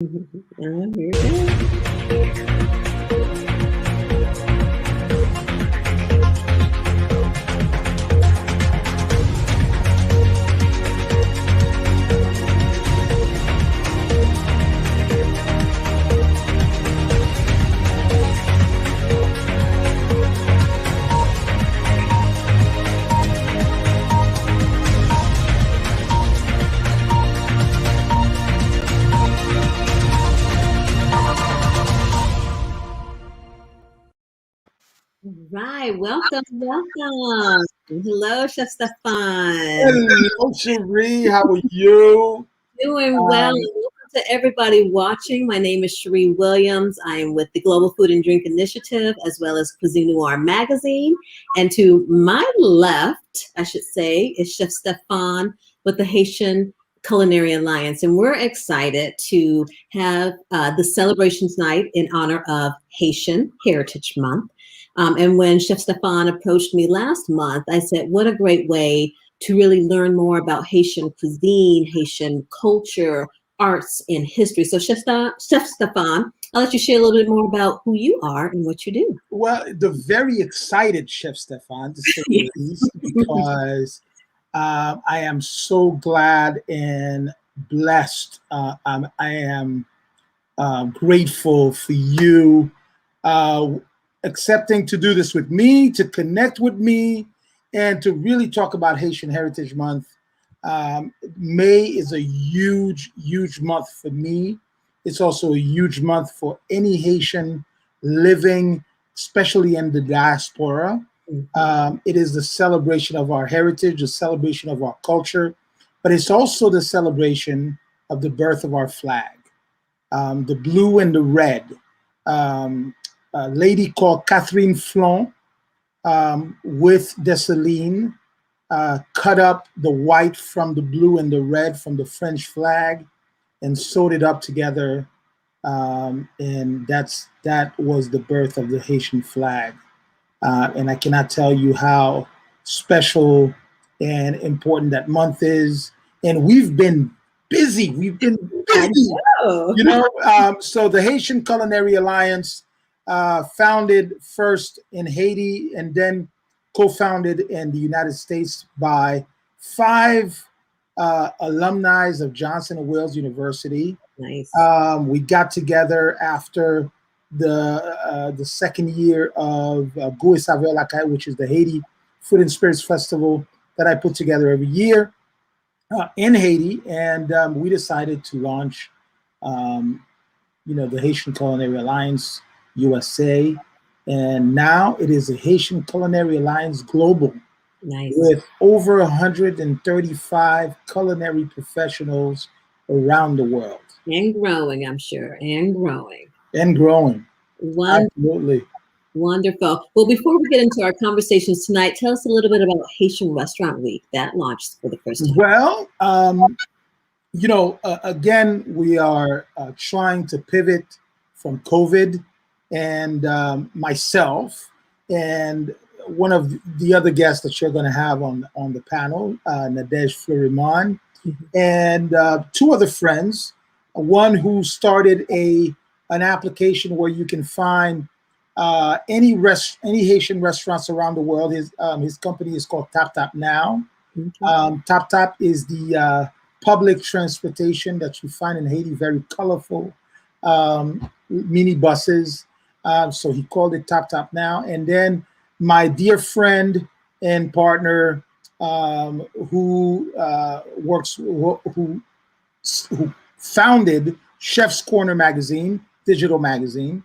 Here we go. Right, welcome. Hello, Chef Stefan. Hello, Cherie. How are you? Doing well. Um, Welcome to everybody watching. My name is Cherie Williams. I am with the Global Food and Drink Initiative as well as Cuisine Noir magazine. And to my left, I should say, is Chef Stefan with the Haitian Culinary Alliance. And we're excited to have the celebrations night in honor of Haitian Heritage Month. And when Chef Stefan approached me last month, I said, what a great way to really learn more about Haitian cuisine, Haitian culture, arts, and history. So, Chef Stefan, I'll let you share a little bit more about who you are and what you do. well, the very excited Chef Stefan, to say the least, because I am so glad and blessed. I am grateful for you uh, accepting to do this with me, to connect with me, and to really talk about Haitian Heritage Month. May is a huge, huge month for me. It's also a huge month for any Haitian living, especially in the diaspora. It is the celebration of our heritage, the celebration of our culture, but it's also the celebration of the birth of our flag, the blue and the red. A lady called Catherine Flon with Dessalines cut up the white from the blue and the red from the French flag and sewed it up together. And that was the birth of the Haitian flag. And I cannot tell you how special and important that month is. And we've been busy. We've been I busy. know. So the Haitian Culinary Alliance, founded first in Haiti and then co-founded in the United States by five alumni of Johnson and Wales University. Nice. We got together after the second year of Goût et Saveur La Caille, which is the Haiti Food and Spirits Festival that I put together every year in Haiti, and we decided to launch, the Haitian Culinary Alliance USA, and now it is a Haitian Culinary Alliance Global. Nice. With over 135 culinary professionals around the world. And growing, I'm sure, and growing. And growing. Wonderful. Absolutely. Wonderful. Well, before we get into our conversations tonight, tell us a little bit about Haitian Restaurant Week that launched for the first time. Well, again, we are trying to pivot from COVID, and myself and one of the other guests that you're going to have on the panel, Nadej Fleurimond, and two other friends. One who started an application where you can find any Haitian restaurants around the world. His company is called Tap Tap Now. Tap Tap is the public transportation that you find in Haiti, very colorful mini buses. So he called it Tap Tap Now. And then my dear friend and partner, who founded Chef's Corner magazine, digital magazine,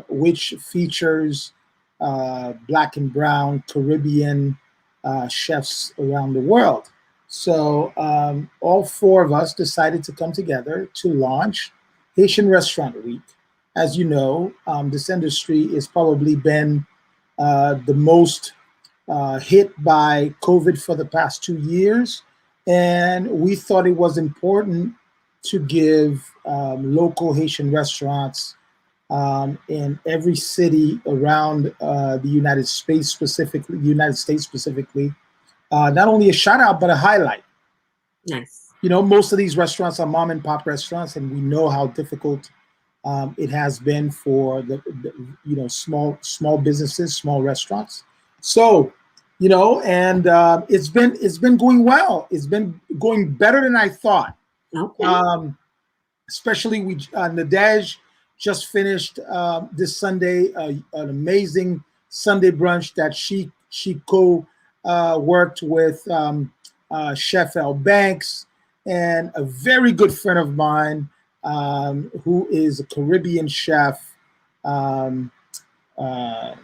which features Black and brown Caribbean chefs around the world. So all four of us decided to come together to launch Haitian Restaurant Week. As you know, this industry has probably been the most hit by COVID for the past 2 years. And we thought it was important to give local Haitian restaurants in every city around the United States specifically, not only a shout out, but a highlight. Nice. most of these restaurants are mom and pop restaurants, and we know how difficult it has been for the small businesses, small restaurants. So, and it's been going well. It's been going better than I thought. Okay. Um, Especially Nadej just finished this Sunday an amazing Sunday brunch that she co worked with Chef L Banks and a very good friend of mine who is a Caribbean chef um, uh,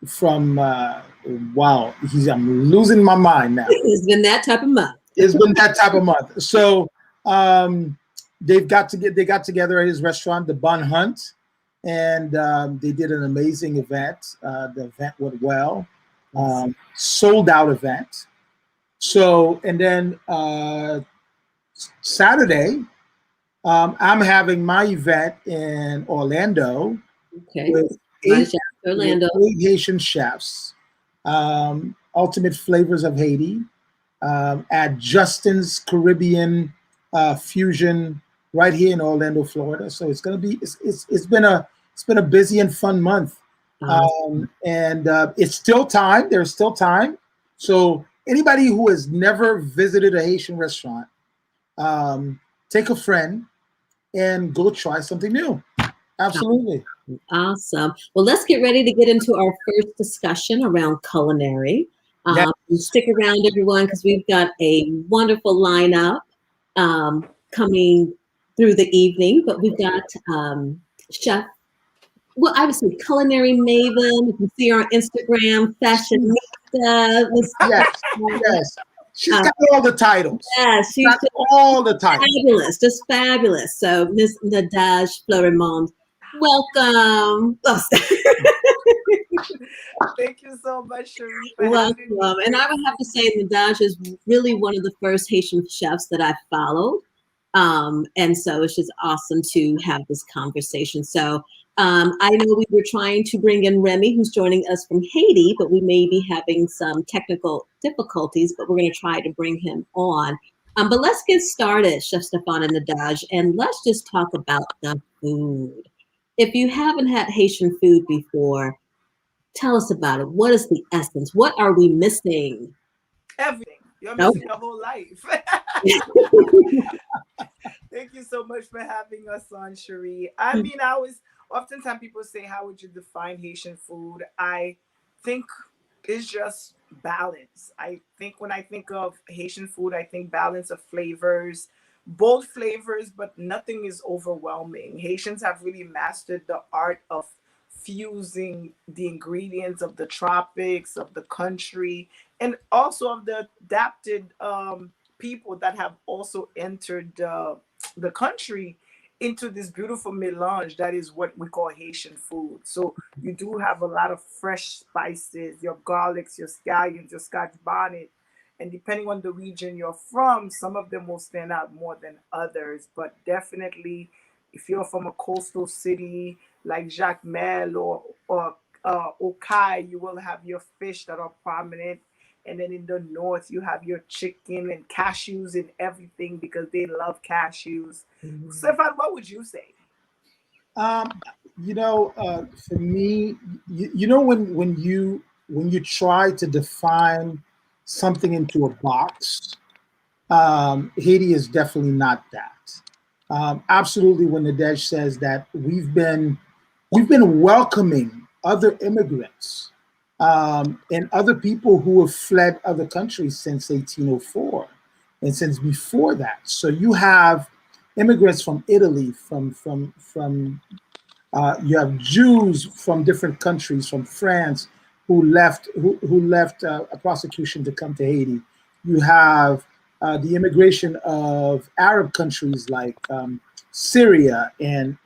from wow, I'm losing my mind now. It's been that type of month. It's been that type of month. So um, they got together at his restaurant, the Bun Hunt, and they did an amazing event. The event went well, sold out event. So and then Saturday, I'm having my event in Orlando Okay. with My eight, shout out to with Orlando. 8 Haitian chefs, ultimate flavors of Haiti at Justin's Caribbean Fusion right here in Orlando, Florida. So it's gonna be it's been a busy and fun month, and it's still time. There's still time. So anybody who has never visited a Haitian restaurant, take a friend and go try something new. Absolutely. Awesome. Well, let's get ready to get into our first discussion around culinary. Yeah. Stick around, everyone, because we've got a wonderful lineup coming through the evening. But we've got Chef, well, I would say culinary maven. You can see her on Instagram, fashionista. Yes. Yes. She's got all the titles. Yeah, she's got all the titles. Fabulous, just fabulous. So, Miss Nadej Fleurimond, welcome. Oh, Thank you so much, Cherie, for welcome. having me. And I would have to say, Nadej is really one of the first Haitian chefs that I followed. And so it's just awesome to have this conversation. So I know we were trying to bring in Remy, who's joining us from Haiti, but we may be having some technical difficulties, but we're going to try to bring him on. But let's get started, Chef Stefan and Nadej, and let's just talk about the food. If you haven't had Haitian food before, tell us about it. What is the essence? What are we missing? Everything. You're Oh. missing your whole life. Thank you so much for having us on, Cherie. I mean, oftentimes people say, how would you define Haitian food? I think it's just balance. I think when I think of Haitian food, I think balance of flavors, bold flavors, but nothing is overwhelming. Haitians have really mastered the art of fusing the ingredients of the tropics, of the country, and also of the adapted people that have also entered the country into this beautiful melange that is what we call Haitian food. So you do have a lot of fresh spices, your garlics, your scallions, your scotch bonnet. And depending on the region you're from, some of them will stand out more than others. But definitely, if you're from a coastal city like Jacmel or Okai, you will have your fish that are prominent. And then in the north, you have your chicken and cashews and everything because they love cashews. Stefan, what would you say? Um, for me, when you try to define something into a box, Haiti is definitely not that. Absolutely, when Nadej says that we've been welcoming other immigrants and other people who have fled other countries since 1804 and since before that. So you have immigrants from Italy, from you have Jews from different countries, from France, who left a prosecution to come to Haiti. You have the immigration of Arab countries like Syria and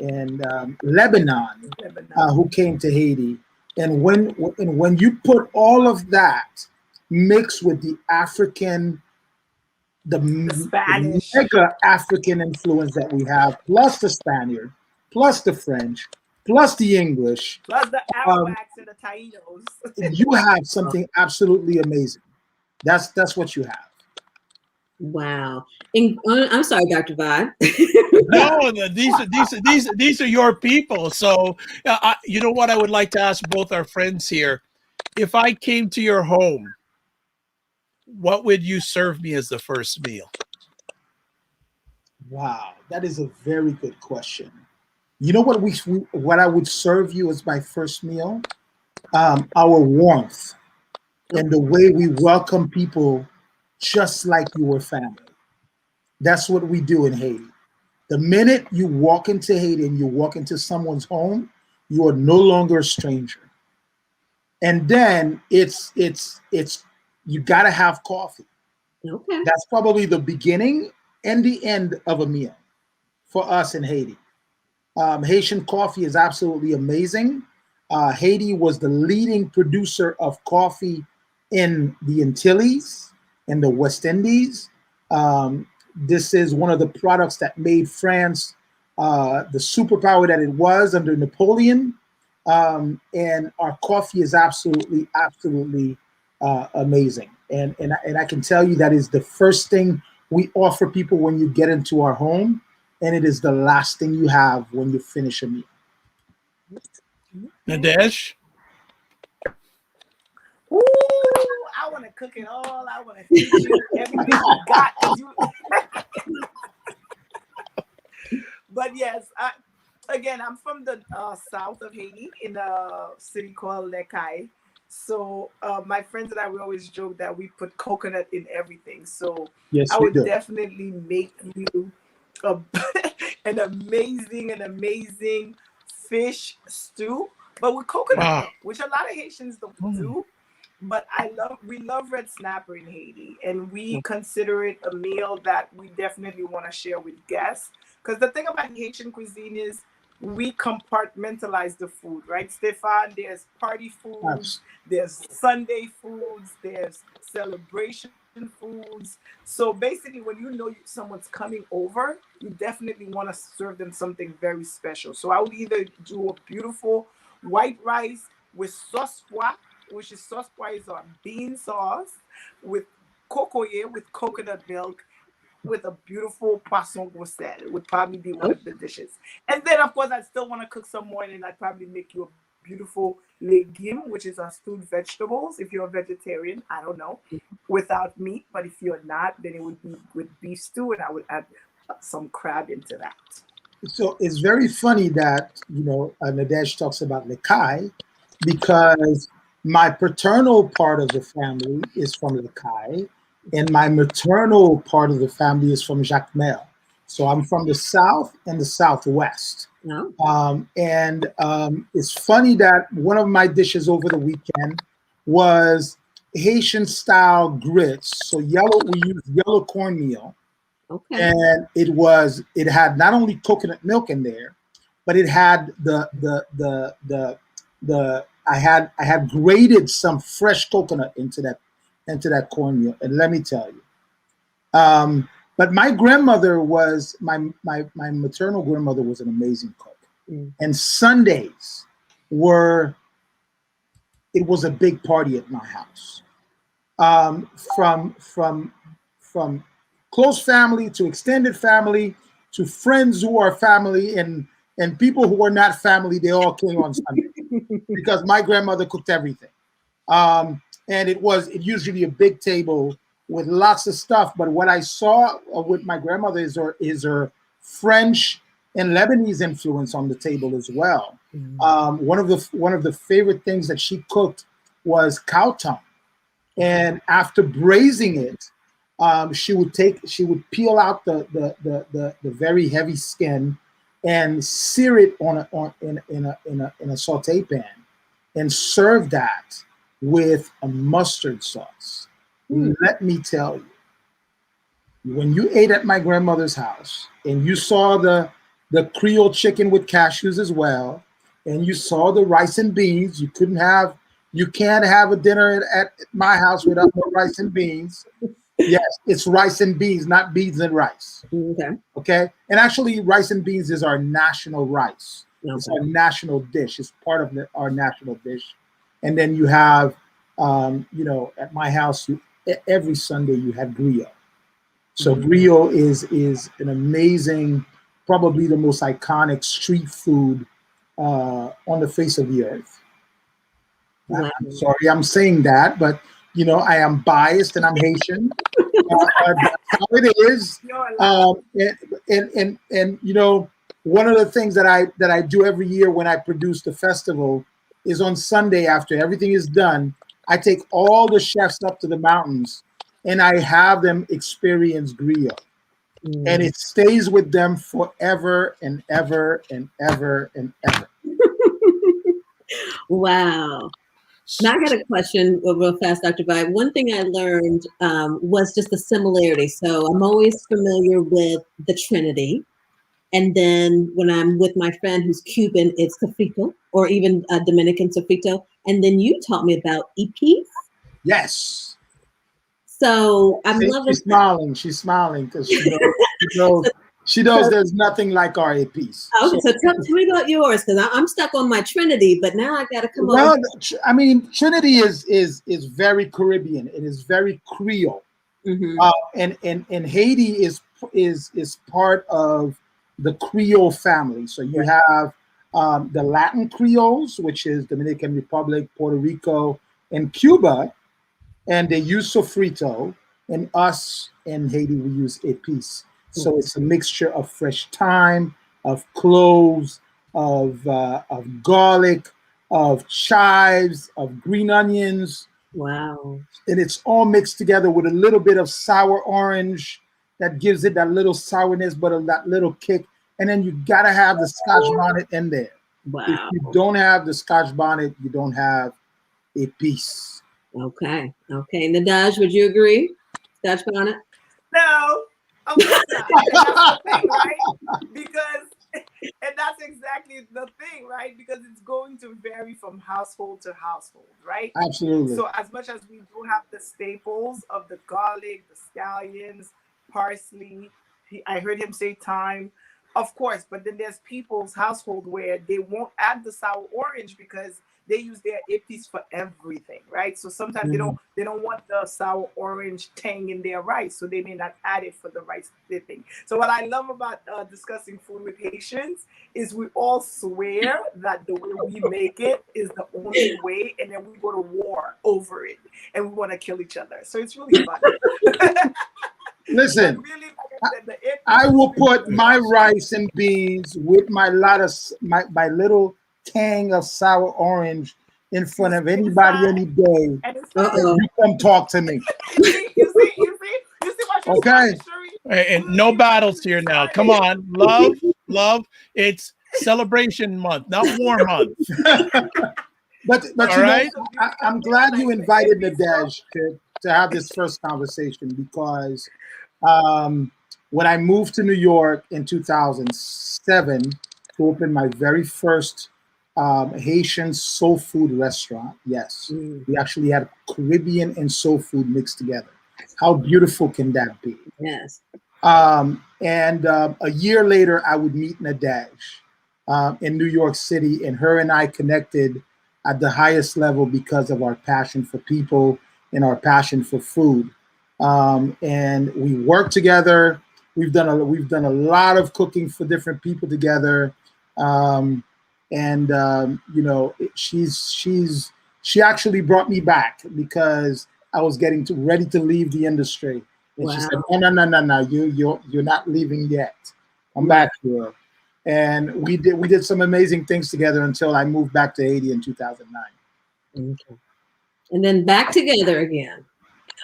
Lebanon, who came to Haiti. And when you put all of that mixed with the Spanish, mega African influence that we have, plus the Spaniard, plus the French, plus the English, plus the um, Arawaks and the Tainos. you have something absolutely amazing. That's what you have. Wow. I'm sorry, Dr. Vod. No, these are your people. So, you know what? I would like to ask both our friends here. If I came to your home, what would you serve me as the first meal? Wow, that is a very good question. You know what what I would serve you as my first meal? Our warmth and the way we welcome people just like you were family. That's what we do in Haiti. The minute you walk into Haiti and you walk into someone's home, you are no longer a stranger. And then it's you got to have coffee. Okay. That's probably the beginning and the end of a meal for us in Haiti. Haitian coffee is absolutely amazing. Haiti was the leading producer of coffee in the Antilles and the West Indies. This is one of the products that made France the superpower that it was under Napoleon. And our coffee is absolutely amazing. And I can tell you that is the first thing we offer people when you get into our home, and it is the last thing you have when you finish a meal. Nadesh? Ooh, I want to cook it all. I want to feed you everything you got. 'Cause you... But yes, again, I'm from the south of Haiti in a city called Lekai. So my friends and I, we always joke that we put coconut in everything. So Yes, I we would do. definitely make you a, an amazing fish stew, but with coconut Wow. milk, which a lot of Haitians don't do. But we love red snapper in Haiti, and we consider it a meal that we definitely want to share with guests. Because the thing about Haitian cuisine is we compartmentalize the food, right, Stefan? There's party foods, Abs- there's Sunday foods, there's celebration foods. So basically, when you know someone's coming over, you definitely want to serve them something very special. So I would either do a beautiful white rice with sauce pois, which is sauce pois is our bean sauce with cocoye, with coconut milk, with a beautiful poisson roussel. It would probably be one Oh, of the dishes. And then, of course, I still want to cook some more, and I'd probably make you a beautiful legume, which is our stewed vegetables. If you're a vegetarian, I don't know, without meat. But if you're not, then it would be with beef stew, and I would add some crab into that. So it's very funny that Nadesh talks about Lekai because my paternal part of the family is from Lekai, and my maternal part of the family is from Jacmel. So I'm from the south and the southwest. no. And it's funny that one of my dishes over the weekend was Haitian style grits. So we use yellow cornmeal, Okay. and it had not only coconut milk in there, but it had the I had grated some fresh coconut into that cornmeal. And let me tell you, but my grandmother was my maternal grandmother was an amazing cook, Mm. and Sundays were it was a big party at my house. um, from from from close family to extended family to friends who are family and people who are not family. They all came on Sunday because my grandmother cooked everything. And it usually a big table with lots of stuff. But what I saw with my grandmother is her French and Lebanese influence on the table as well. Mm. One of the favorite things that she cooked was cow tongue, and after braising it, she would peel out the very heavy skin and sear it in a saute pan and serve that with a mustard sauce. Mm. Let me tell you, when you ate at my grandmother's house and you saw the Creole chicken with cashews as well, and you saw the rice and beans, you can't have a dinner at my house without no rice and beans. Yes, it's rice and beans, not beans and rice. Okay. Okay, and actually, rice and beans is our national rice. It's Okay. our national dish. It's part of our national dish. And then you have, at my house, every Sunday you had griot. So griot is an amazing, probably the most iconic street food on the face of the earth. Wow. I'm sorry I'm saying that, but I am biased and I'm Haitian. That's how it is. You're allowed. And one of the things that I do every year when I produce the festival is on Sunday after everything is done, I take all the chefs up to the mountains and I have them experience griot. And it stays with them forever and ever and ever and ever. Wow. Now I got a question real fast, Dr. Vibe. One thing I learned was just the similarity. So I'm always familiar with the Trinity. And then when I'm with my friend who's Cuban, it's sofrito or even Dominican sofrito. And then you taught me about epis. Yes. So I'm See, loving she's smiling. She's smiling because she knows there's nothing like our APs. Okay, so tell me about yours because I'm stuck on my Trinity, but now I got to come Well, over. I mean, Trinity is very Caribbean. It is very Creole, and Haiti is part of the Creole family. So you have the Latin Creoles, which is Dominican Republic, Puerto Rico, and Cuba, and they use sofrito, and us in Haiti we use épices. So it's a mixture of fresh thyme, of cloves, of garlic, of chives, of green onions, Wow. and it's all mixed together with a little bit of sour orange that gives it that little sourness, but that little kick. And then you gotta have the Scotch bonnet in there. If Wow. you don't have the Scotch bonnet, you don't have a piece. Okay. Nadaj, would you agree? Scotch bonnet? No, of course not. And that's the thing, right? Because, and that's exactly the thing, right? Because it's going to vary from household to household, right? Absolutely. So as much as we do have the staples of the garlic, the scallions, parsley, I heard him say thyme, of course, but then there's people's household where they won't add the sour orange because they use their ippies for everything, right? So sometimes they don't want the sour orange tang in their rice, so they may not add it for the rice dipping. So what I love about discussing food with Haitians is we all swear that the way we make it is the only way, and then we go to war over it, and we want to kill each other. So it's really fun. Listen, really, like I will put my rice and beans with my little tang of sour orange in front of anybody any day. You come talk to me. You see what Okay. And no battles here now. Come on, love. It's celebration month, not war month. But All right. I'm glad you invited Nadej to have this first conversation because when I moved to New York in 2007 to open my very first Haitian soul food restaurant, yes, we actually had Caribbean and soul food mixed together. How beautiful can that be? Yes. And a year later, I would meet Nadej in New York City, and her and I connected at the highest level because of our passion for people and our passion for food. And we work together. We've done a lot of cooking for different people together. She actually brought me back because I was getting ready to leave the industry. And she said, no, you're not leaving yet. I'm back here. And we did some amazing things together until I moved back to Haiti in 2009. Okay. And then back together again.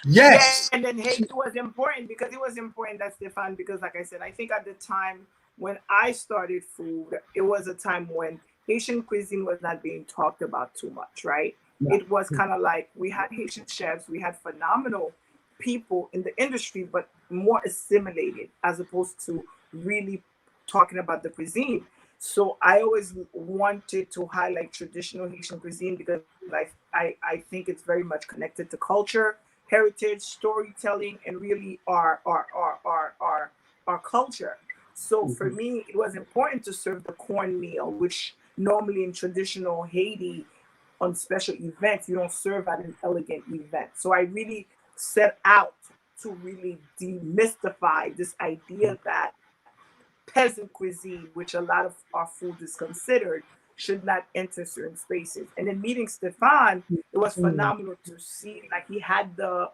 Yes. Yeah, and then Haiti was important because it was important that Stefan, because like I said, I think at the time when I started food, it was a time when Haitian cuisine was not being talked about too much, right? No. It was kind of like we had Haitian chefs, we had phenomenal people in the industry, but more assimilated as opposed to really talking about the cuisine. So I always wanted to highlight traditional Haitian cuisine because I think it's very much connected to culture, heritage, storytelling, and really our culture. So for me, it was important to serve the cornmeal, which normally in traditional Haiti on special events, you don't serve at an elegant event. So I really set out to really demystify this idea that peasant cuisine, which a lot of our food is considered, should not enter certain spaces. And in meeting Stefan, it was phenomenal to see. Like he had the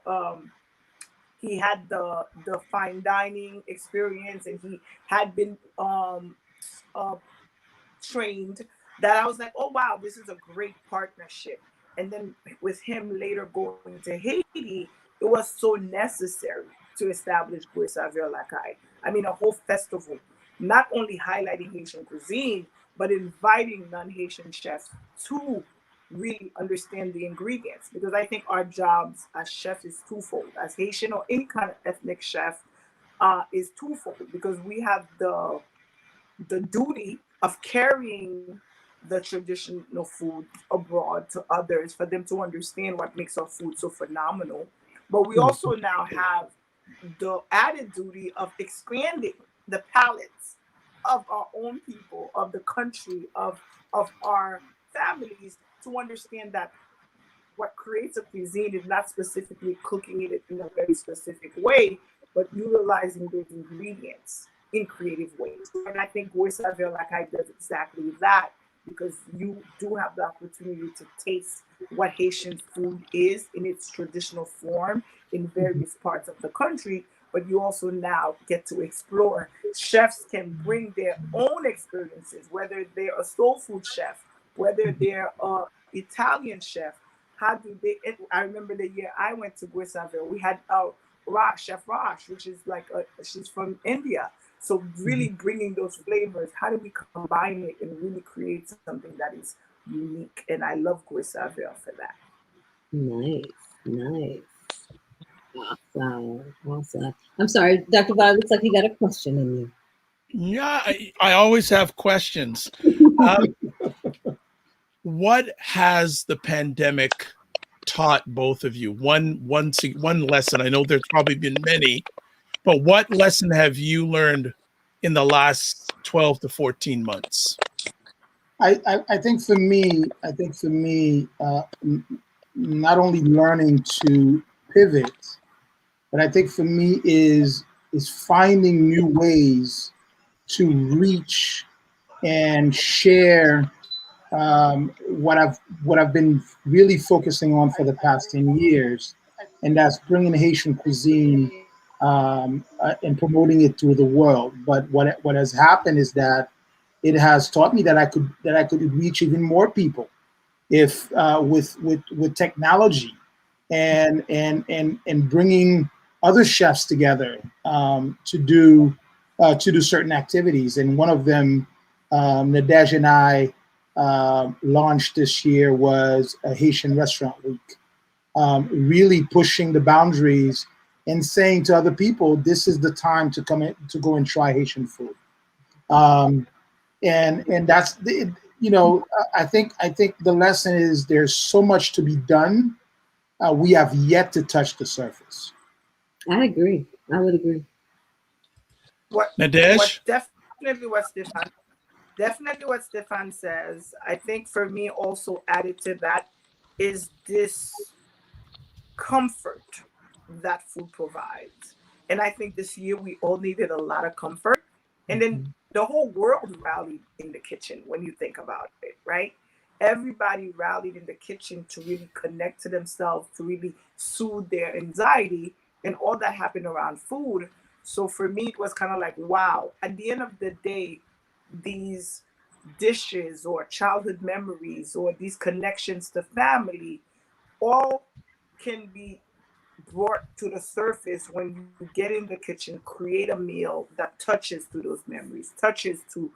fine dining experience, and he had been uh, trained, that I was like, oh wow, this is a great partnership. And then with him later going to Haiti, it was so necessary to establish Gueusaville Lakai. I mean, a whole festival, not only highlighting Haitian cuisine, but inviting non-Haitian chefs to really understand the ingredients. Because I think our jobs as chefs is twofold. As Haitian or any kind of ethnic chef, is twofold, because we have the duty of carrying the traditional food abroad to others for them to understand what makes our food so phenomenal. But we also now have the added duty of expanding the palates of our own people, of the country, of our families, to understand that what creates a cuisine is not specifically cooking it in a very specific way, but utilizing those ingredients in creative ways. And I think Gueusaville Lakai does exactly that, because you do have the opportunity to taste what Haitian food is in its traditional form in various parts of the country, but you also now get to explore. Chefs can bring their own experiences, whether they're a soul food chef, whether they're a Italian chef. How do they? I remember the year I went to Guisaville, we had Chef Rosh, which is like she's from India. So really bringing those flavors, how do we combine it and really create something that is unique? And I love Guisaville for that. Nice, nice. Awesome, awesome. I'm sorry, Dr. Vaughn, looks like you got a question in you. Yeah, I always have questions. What has the pandemic taught both of you? One lesson. I know there's probably been many, but what lesson have you learned in the last 12 to 14 months? I think for me, not only learning to pivot, but I think for me is finding new ways to reach and share what I've been really focusing on for the past 10 years, and that's bringing Haitian cuisine and promoting it to the world. But what has happened is that it has taught me that I could reach even more people if with technology and bringing other chefs together to do certain activities. And one of them, Nadej and I launched this year, was a Haitian Restaurant Week, really pushing the boundaries and saying to other people, this is the time to come in to go and try Haitian food. And that's the, I think the lesson is there's so much to be done. We have yet to touch the surface. I agree. I would agree. Nadej? Definitely what Stefan says. I think for me also added to that is this comfort that food provides. And I think this year we all needed a lot of comfort. And then the whole world rallied in the kitchen when you think about it, right? Everybody rallied in the kitchen to really connect to themselves, to really soothe their anxiety. And all that happened around food. So for me, it was kind of like, wow, at the end of the day, these dishes or childhood memories or these connections to family all can be brought to the surface when you get in the kitchen, create a meal that touches to those memories, touches to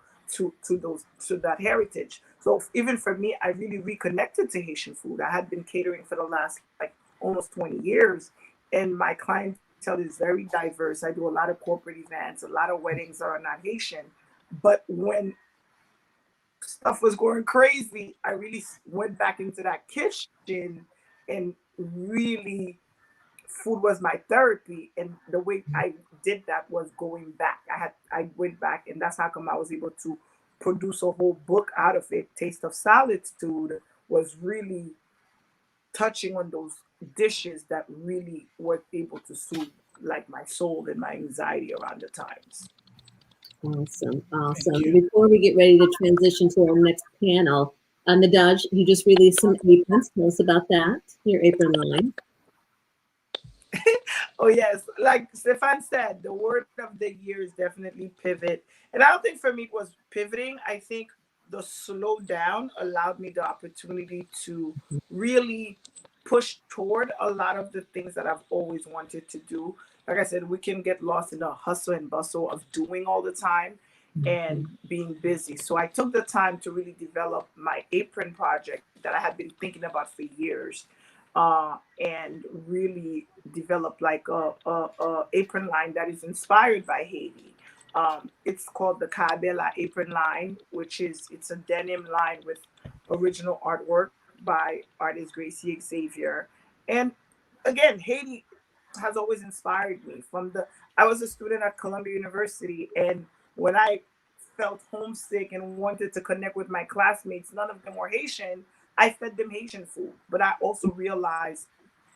those, to that heritage. So even for me, I really reconnected to Haitian food. I had been catering for the last like almost 20 years, and my clientele is very diverse. I do a lot of corporate events, a lot of weddings that are not Haitian. But when stuff was going crazy, I really went back into that kitchen, and really food was my therapy. And the way I did that was going back. I went back, and that's how come I was able to produce a whole book out of it. Taste of Solitude was really touching on those dishes that really were able to soothe like my soul and my anxiety around the times. Awesome, Thank awesome. you. Before we get ready to transition to our next panel, Nadaj, you just released some aprons. Tell us about that, your apron line. Oh yes, like Stefan said, the word of the year is definitely pivot. And I don't think for me it was pivoting. I think the slow down allowed me the opportunity to really push toward a lot of the things that I've always wanted to do. Like I said, we can get lost in the hustle and bustle of doing all the time and being busy. So I took the time to really develop my apron project that I had been thinking about for years, and really develop like a apron line that is inspired by Haiti. It's called the Cabela apron line, which is it's a denim line with original artwork by artist Gracie Xavier. And again, Haiti has always inspired me. I was a student at Columbia University, and when I felt homesick and wanted to connect with my classmates, none of them were Haitian. I fed them Haitian food, but I also realized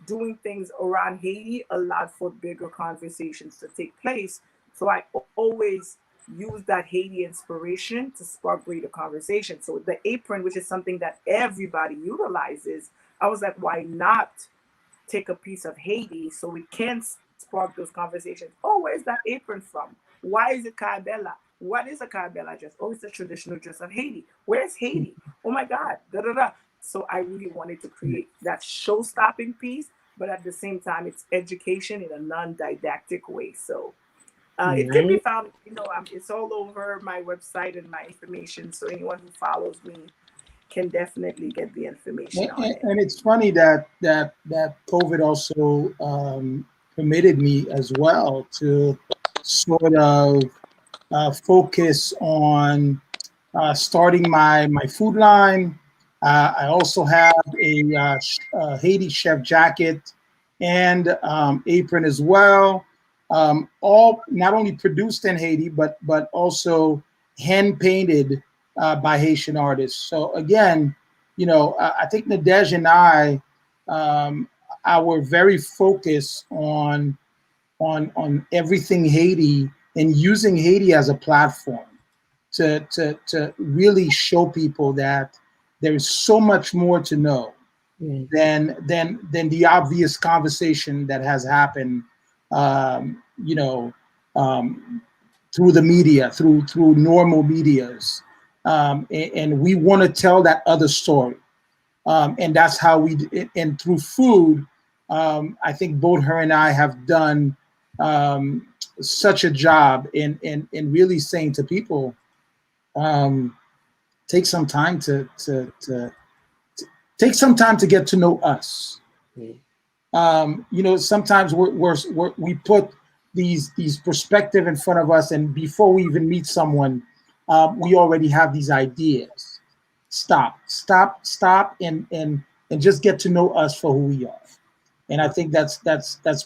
doing things around Haiti allowed for bigger conversations to take place. So I always use that Haiti inspiration to spark greater conversation. So the apron, which is something that everybody utilizes, I was like, why not take a piece of Haiti so we can spark those conversations? Oh, where's that apron from? Why is it Carabella? What is a Carabella dress? Oh, it's a traditional dress of Haiti. Where's Haiti? Oh my God, da da da. So I really wanted to create that show-stopping piece, but at the same time, it's education in a non-didactic way. So it can be Right. found, it's all over my website and my information. So anyone who follows me can definitely get the information on it. And it's funny that COVID also permitted me as well to sort of focus on starting my food line. I also have a Haiti chef jacket and apron as well. All not only produced in Haiti, but also hand painted by Haitian artists. So again, I think Nadej and I were very focused on everything Haiti and using Haiti as a platform to really show people that there is so much more to know Yeah. than the obvious conversation that has happened, through the media, through normal medias, and we want to tell that other story, and that's how and through food, I think both her and I have done such a job in really saying to people, um, take some time to take some time to get to know us. Yeah. Sometimes we put these perspective in front of us, and before we even meet someone, we already have these ideas. Stop, and just get to know us for who we are. And I think that's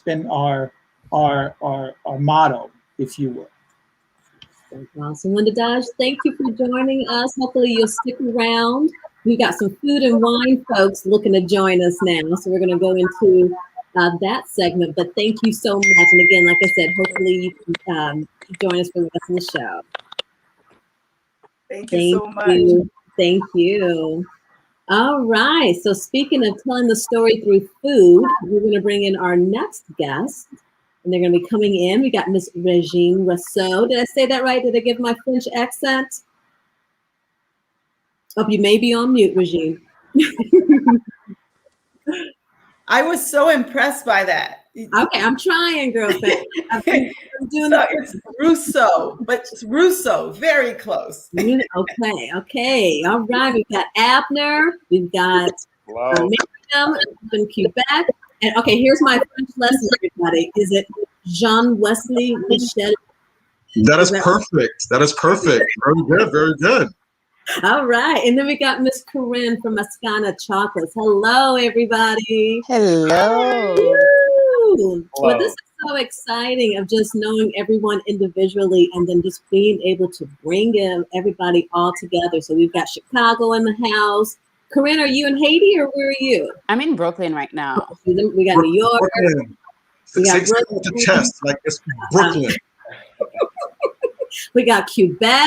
been our motto, if you will. Awesome. Linda Dodge, thank you for joining us. Hopefully you'll stick around. We got some food and wine folks looking to join us now. So we're going to go into that segment. But thank you so much. And again, like I said, hopefully you can join us for the rest of the show. Thank you Thank so much. you. Thank you. All right. So speaking of telling the story through food, we're going to bring in our next guest. And they're going to be coming in. We got Miss Regine Rousseau. Did I say that right? Did I give my French accent? Oh, you may be on mute, Regine. I was so impressed by that. Okay, I'm trying, girlfriend. I'm doing So it's Rousseau, but it's Rousseau, very close. Okay. All right. We've got Abner. We've got Miriam in Quebec. And okay, here's my French lesson, everybody. Is it Jean Wesley Michel? That is perfect. That is perfect. Very good. Very good. All right. And then we got Miss Corinne from Mascana Chocolates. Hello, everybody. Hello. Woo! Well, this is so exciting of just knowing everyone individually and then just being able to bring everybody all together. So we've got Chicago in the house. Corinne, are you in Haiti or where are you? I'm in Brooklyn right now. We got New York. We got Say it with the chest, like it's Brooklyn. we got Quebec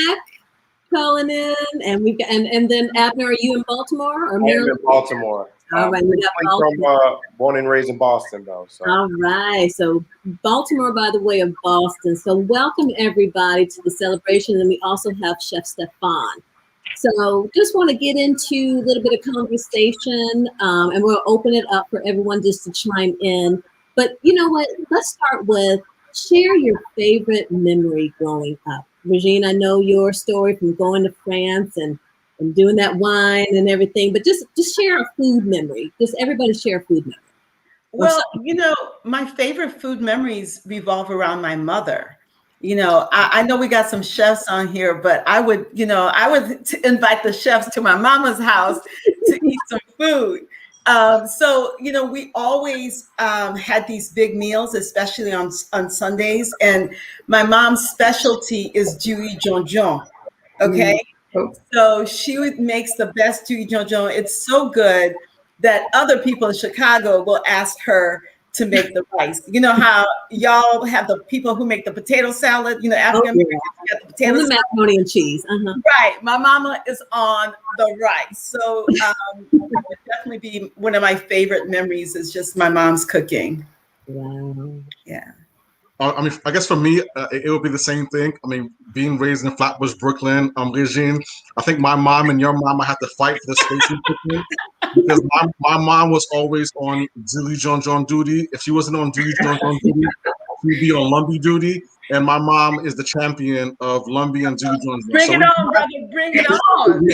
calling in, and we got and then Abner, are you in Baltimore or I'm Maryland? in Baltimore. All right, we got I'm Baltimore. from born and raised in Boston, though. So. All right, so Baltimore by the way of Boston. So welcome everybody to the celebration, and we also have Chef Stefan. So just want to get into a little bit of conversation, and we'll open it up for everyone just to chime in. But you know what? Let's start with share your favorite memory growing up. Regine, I know your story from going to France and doing that wine and everything, but just share a food memory. Just everybody share a food memory. Well, my favorite food memories revolve around my mother. I know we got some chefs on here, but I would invite the chefs to my mama's house to eat some food. We always had these big meals, especially on Sundays. And my mom's specialty is Dewey John John. Okay. So makes the best Dewey John John. It's so good that other people in Chicago will ask her to make the rice. You know how y'all have the people who make the potato salad, African Americans got the potato salad. Macaroni and cheese. Right. My mama is on the rice. So it would definitely be one of my favorite memories is just my mom's cooking. Wow. Yeah. I guess for me, it would be the same thing. I mean, being raised in Flatbush, Brooklyn, Regine, I think my mom and your mom had to fight for the space in cooking because my mom was always on Dilly John John duty. If she wasn't on Dilly John John duty, she'd be on Lumbee duty. And my mom is the champion of Lumbee and Dilly John John. Bring it on, brother. Bring it on.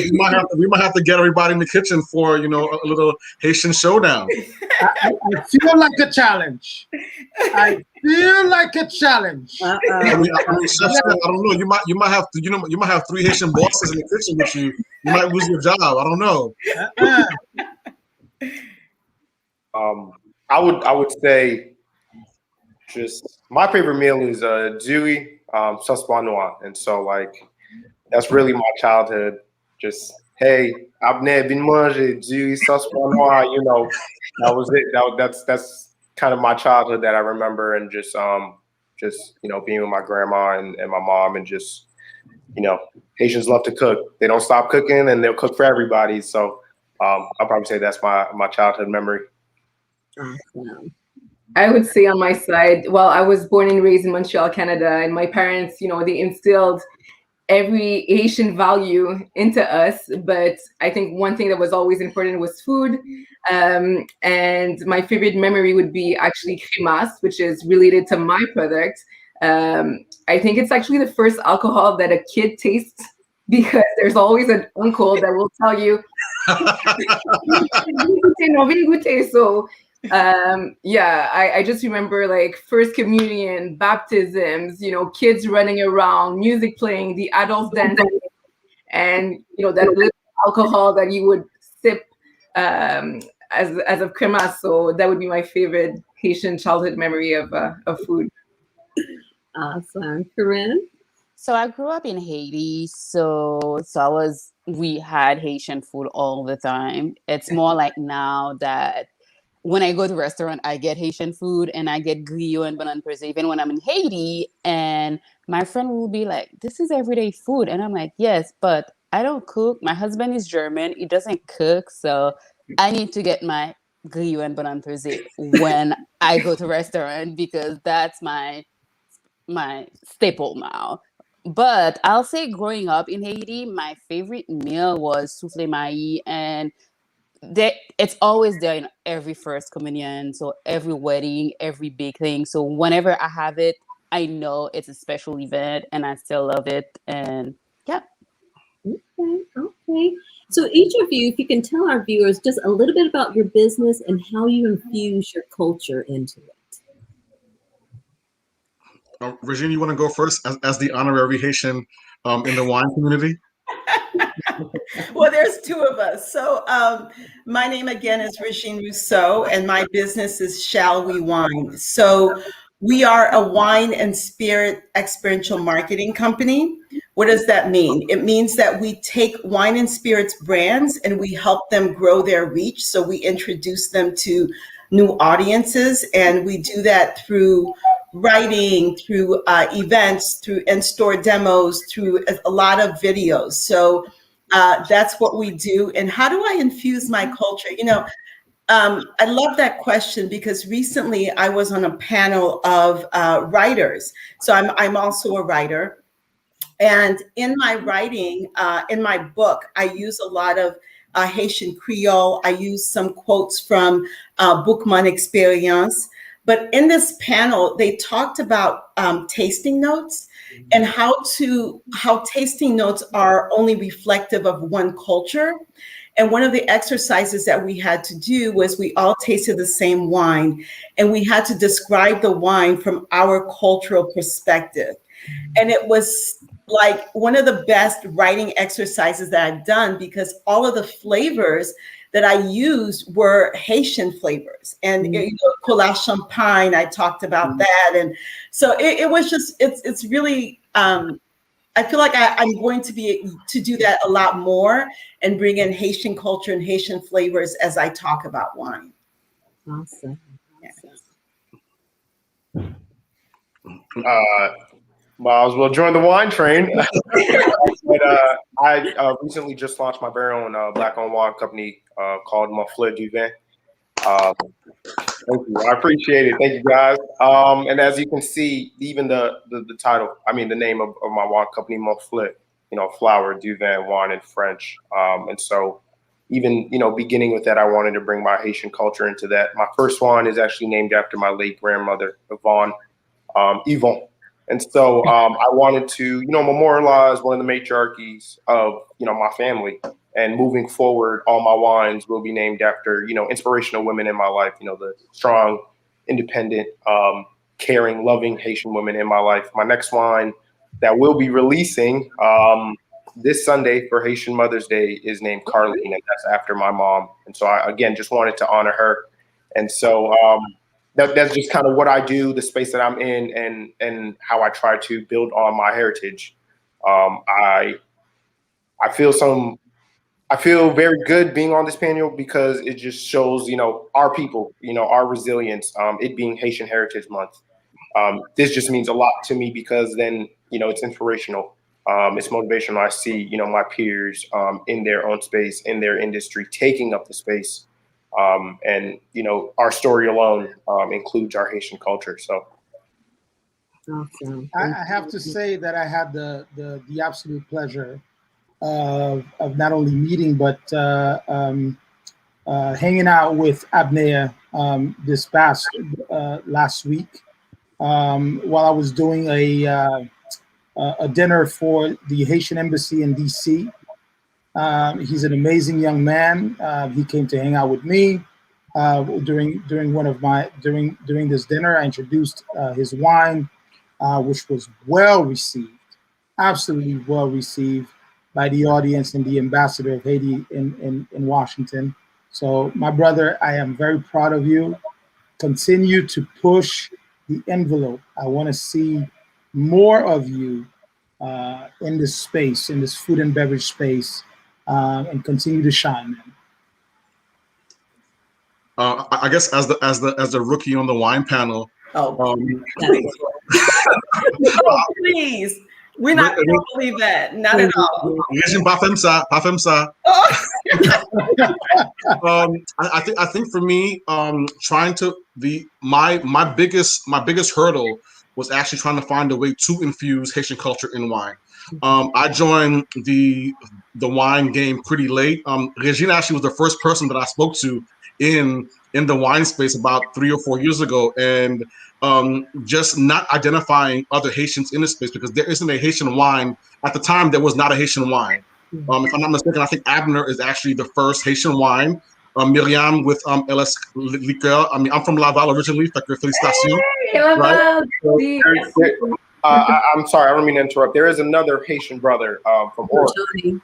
We might have to get everybody in the kitchen for, a little Haitian showdown. I feel like a challenge. I feel like a challenge. I mean, Chef, I don't know. You might have to. You might have 3 Haitian bosses in the kitchen with you. You might lose your job. I don't know. I would say just my favorite meal is Dewey sauce noir, and so that's really my childhood. Just hey, I've never been manger Dewey sauce noir. That was it. That's kind of my childhood that I remember, and just being with my grandma and my mom, and just Haitians love to cook. They don't stop cooking, and they'll cook for everybody. So I'll probably say that's my childhood memory. Awesome. I would say on my side, well, I was born and raised in Montreal, Canada, and my parents, they instilled every Haitian value into us. But I think one thing that was always important was food. And my favorite memory would be actually cremas, which is related to my product. I think it's actually the first alcohol that a kid tastes because there's always an uncle that will tell you, so I just remember first communion, baptisms, kids running around, music playing, the adults dancing, and that little alcohol that you would sip as a crema. So that would be my favorite Haitian childhood memory of food. Awesome. Corinne? So I grew up in Haiti, we had Haitian food all the time. It's more like now that when I go to a restaurant, I get Haitian food and I get griot and bananas per se, even when I'm in Haiti. And my friend will be like, this is everyday food. And I'm like, yes, but I don't cook. My husband is German. He doesn't cook. So I need to get my griot and bananas per se when I go to a restaurant because that's my staple now. But I'll say growing up in Haiti, my favorite meal was souffle maïs, and it's always there in every first communion, so every wedding, every big thing. So whenever I have it, I know it's a special event, and I still love it. And yeah. Okay. So each of you, if you can tell our viewers just a little bit about your business and how you infuse your culture into it. Regine, you want to go first as the honorary Haitian in the wine community? Well, there's 2 of us. So my name again is Regine Rousseau, and my business is Shall We Wine. So we are a wine and spirit experiential marketing company. What does that mean? It means that we take wine and spirits brands and we help them grow their reach. So we introduce them to new audiences. And we do that through writing, through events, through in-store demos, through a lot of videos. So that's what we do. And how do I infuse my culture? I love that question because recently I was on a panel of writers. So I'm also a writer. And in my writing, in my book, I use a lot of Haitian Creole. I use some quotes from Bookman Experience. But in this panel, they talked about tasting notes and how tasting notes are only reflective of one culture. And one of the exercises that we had to do was we all tasted the same wine and we had to describe the wine from our cultural perspective. And it was like one of the best writing exercises that I've done because all of the flavors that I used were Haitian flavors. And Cola Champagne, I talked about that. And so it was just, it's really, I feel like I'm going to do that a lot more and bring in Haitian culture and Haitian flavors as I talk about wine. Awesome. Might as well join the wine train. But I recently just launched my very own black-owned wine company called Monfleur du Vin. Thank you. I appreciate it. Thank you, guys. And as you can see, even the title, the name of my wine company, Monfleur, flower, du vin, wine in French. And so even, beginning with that, I wanted to bring my Haitian culture into that. My first wine is actually named after my late grandmother, Yvonne. And so I wanted to, memorialize one of the matriarchies of, my family. And moving forward, all my wines will be named after, inspirational women in my life, the strong, independent, caring, loving Haitian women in my life. My next wine that we'll be releasing this Sunday for Haitian Mother's Day is named Carlene, and that's after my mom. And so I, again, just wanted to honor her. And so that's just kind of what I do, the space that I'm in, and how I try to build on my heritage. I feel very good being on this panel because it just shows, our people, our resilience, it being Haitian Heritage Month. This just means a lot to me because then, it's inspirational. It's motivational. I see, my peers in their own space, in their industry, taking up the space. And, our story alone includes our Haitian culture. So. Awesome. I have to say that I had the absolute pleasure of not only meeting but hanging out with Abner this past last week while I was doing a dinner for the Haitian Embassy in DC. He's an amazing young man. He came to hang out with me during this dinner. I introduced his wine, which was well received, absolutely well received by the audience and the ambassador of Haiti in Washington. So my brother, I am very proud of you. Continue to push the envelope. I want to see more of you in this space, in this food and beverage space, and continue to shine, man. I guess as the rookie on the wine panel. Oh, please. We're not going to believe that. Not at all. I think for me, trying to my biggest hurdle was actually trying to find a way to infuse Haitian culture in wine. I joined the wine game pretty late. Regina actually was the first person that I spoke to in the wine space about 3 or 4 years ago, and just not identifying other Haitians in the space because there isn't a Haitian wine. At the time, there was not a Haitian wine. If I'm not mistaken, I think Abner is actually the first Haitian wine. Miriam with LS Liqueur. I'm from Laval originally. Félicitations. Hey, Laval. Right? I'm sorry, I don't mean to interrupt. There is another Haitian brother from Oregon.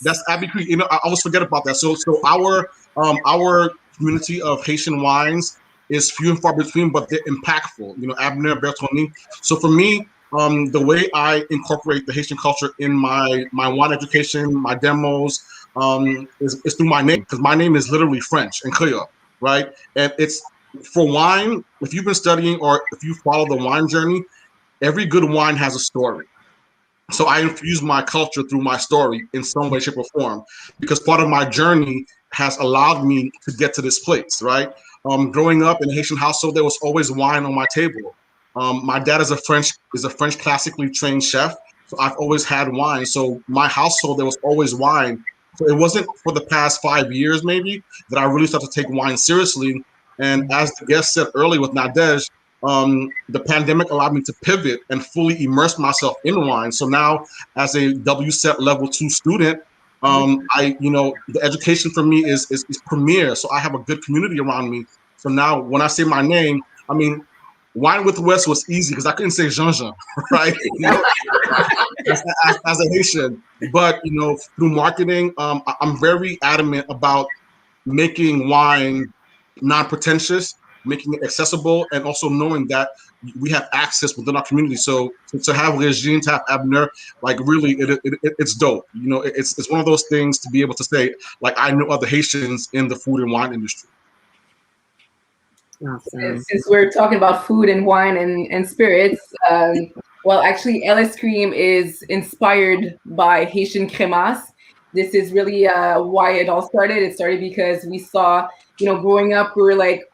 That's Abbey Creek. I always forget about that. So our community of Haitian wines is few and far between, but they're impactful. Abner, Bertoni. So for me, the way I incorporate the Haitian culture in my wine education, my demos, is through my name, because my name is literally French and Creole, right? And it's for wine. If you've been studying or if you follow the wine journey, every good wine has a story. So I infuse my culture through my story in some way, shape, or form, because part of my journey has allowed me to get to this place, right? Growing up in a Haitian household, there was always wine on my table. My dad is a French classically trained chef, so I've always had wine. So my household, there was always wine. So it wasn't for the past 5 years, maybe, that I really started to take wine seriously. And as the guest said earlier with Nadej, the pandemic allowed me to pivot and fully immerse myself in wine. So now, as a WSET level 2 student, the education for me is premier. So I have a good community around me. So now, when I say my name, I mean, Wine with West was easy because I couldn't say Jean Jean, right? As a Haitian, but through marketing, I'm very adamant about making wine non-pretentious, making it accessible, and also knowing that we have access within our community. So to have Regine, to have Abner, like really, it's dope. It's one of those things to be able to say, like, I know other Haitians in the food and wine industry. Awesome. Since we're talking about food and wine and spirits, well, actually, Ellis Cream is inspired by Haitian cremas. This is really why it all started. It started because we saw, growing up, we were like,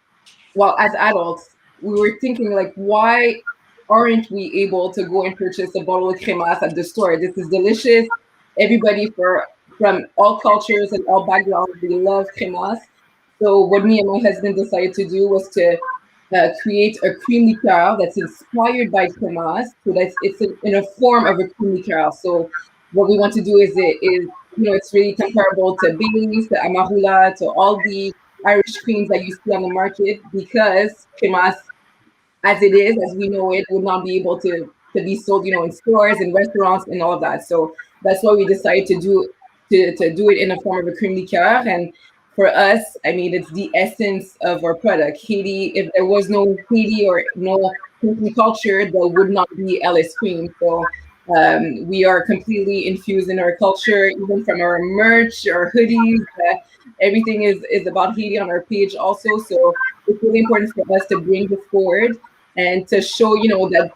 well, as adults, we were thinking like, why aren't we able to go and purchase a bottle of cremas at the store? This is delicious. Everybody from all cultures and all backgrounds, they love cremas. So what me and my husband decided to do was to create a cream liqueur that's inspired by cremas. So that's in a form of a cream liqueur. So what we want to do is it's really comparable to Baileys, to Amarula, to all the Irish creams that you see on the market, because cremas, as it is, as we know it, would not be able to be sold, in stores and restaurants and all of that. So that's why we decided to do it in a form of a cream liqueur. And for us, I mean, it's the essence of our product. Haiti, if there was no Haiti or no Haitian culture, there would not be Ellis Cream. So we are completely infused in our culture, even from our merch, our hoodies. Everything is about Haiti on our page also. So it's really important for us to bring this forward and to show, that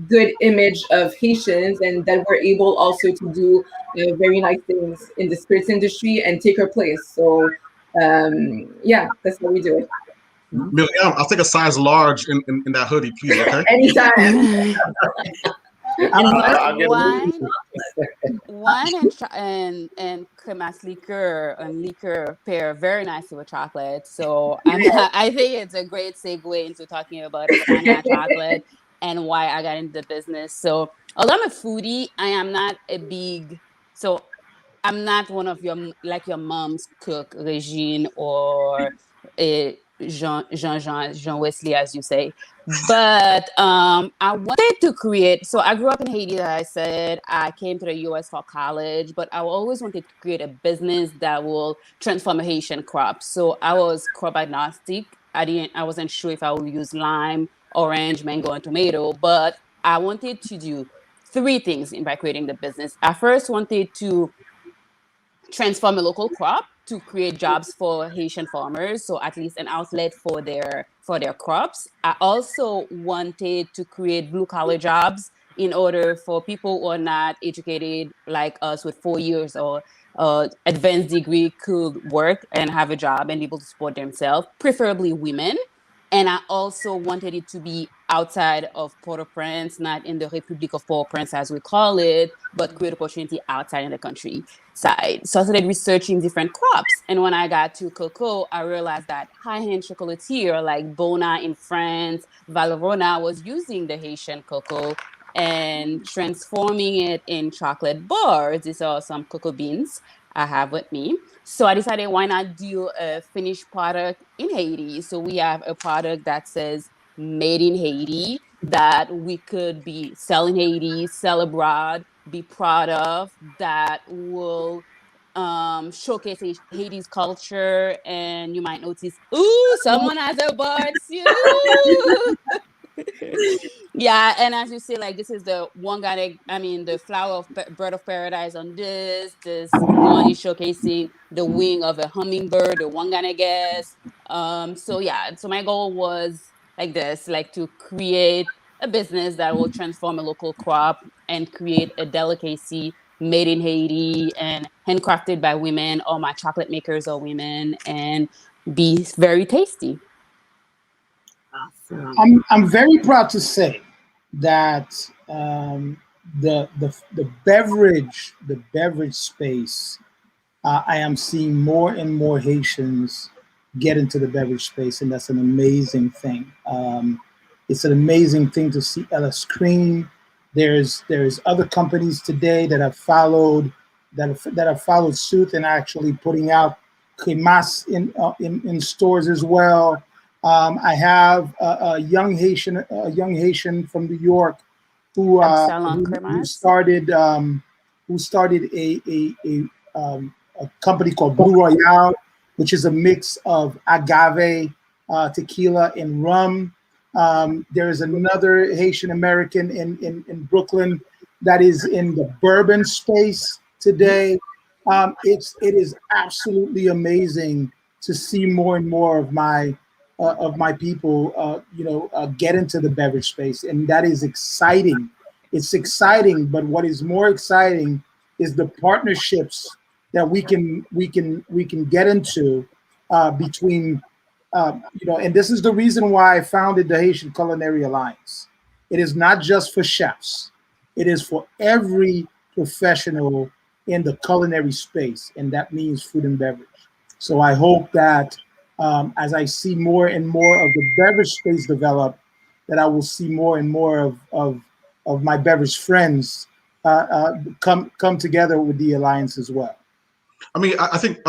good image of Haitians, and that we're able also to do very nice things in the spirits industry and take our place. So that's how we do it. Miriam, I'll take a size large in that hoodie, please. Okay. Anytime. Wine and cremas liqueur and liqueur pair very nicely with chocolate. So I think it's a great segue into talking about Hispanic chocolate and why I got into the business. So although I'm a foodie, I am not I'm not one of your mom's cook, Regine, or Jean Wesley, as you say. But I wanted to create. So I grew up in Haiti. As I said, I came to the U.S. for college, but I always wanted to create a business that will transform a Haitian crop. So I was crop agnostic. I wasn't sure if I would use lime, orange, mango, and tomato, but I wanted to do three things by creating the business. I first wanted to transform a local crop to create jobs for Haitian farmers, so at least an outlet for their crops. I also wanted to create blue collar jobs in order for people who are not educated like us with 4 years or advanced degree could work and have a job and be able to support themselves, preferably women. And I also wanted it to be outside of Port-au-Prince, not in the Republic of Port-au-Prince as we call it, but create opportunity outside in the country side. So I started researching different crops. And when I got to cocoa, I realized that high-end chocolatier like Bona in France, Valrhona was using the Haitian cocoa and transforming it in chocolate bars. These are some cocoa beans I have with me. So I decided, why not do a finished product in Haiti? So we have a product that says made in Haiti that we could be sell in Haiti, sell abroad, be proud of, that will showcase Haiti's culture. And you might notice, ooh, someone has a bar too. Yeah, and as you say, like this is the wangane, I mean, the flower of bird of paradise on this. This one is showcasing the wing of a hummingbird, the wangane guess. So yeah, so my goal was like this, like to create a business that will transform a local crop and create a delicacy made in Haiti and handcrafted by women. All my chocolate makers are women and be very tasty. Awesome. I'm very proud to say that the beverage space, I am seeing more and more Haitians get into the beverage space, and that's an amazing thing. It's an amazing thing to see LS Cream. There's other companies today that have followed that have followed suit and actually putting out cremas in stores as well. I have a young Haitian from New York who Absalon cremas. who started a company called Blue Royale, which is a mix of agave, tequila, and rum. There is another Haitian American in Brooklyn that is in the bourbon space today. It is absolutely amazing to see more and more of my people, get into the beverage space, and that is exciting. It's exciting, but what is more exciting is the partnerships that we can get into between and this is the reason why I founded the Haitian Culinary Alliance. It is not just for chefs; it is for every professional in the culinary space, and that means food and beverage. So I hope that as I see more and more of the beverage space develop, that I will see more and more of my beverage friends come together with the alliance as well. I mean, I think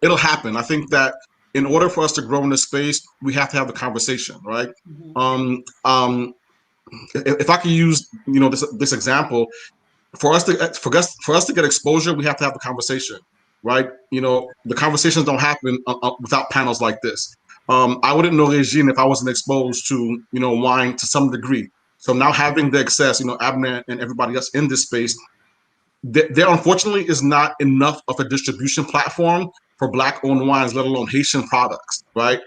it'll happen. I think that in order for us to grow in this space, we have to have the conversation, right? Mhm. If I can use this example, for us to get exposure, we have to have the conversation, right? The conversations don't happen without panels like this. I wouldn't know Regine if I wasn't exposed to wine to some degree. So now having the access, Abner and everybody else in this space, there unfortunately is not enough of a distribution platform for Black-owned wines, let alone Haitian products, right?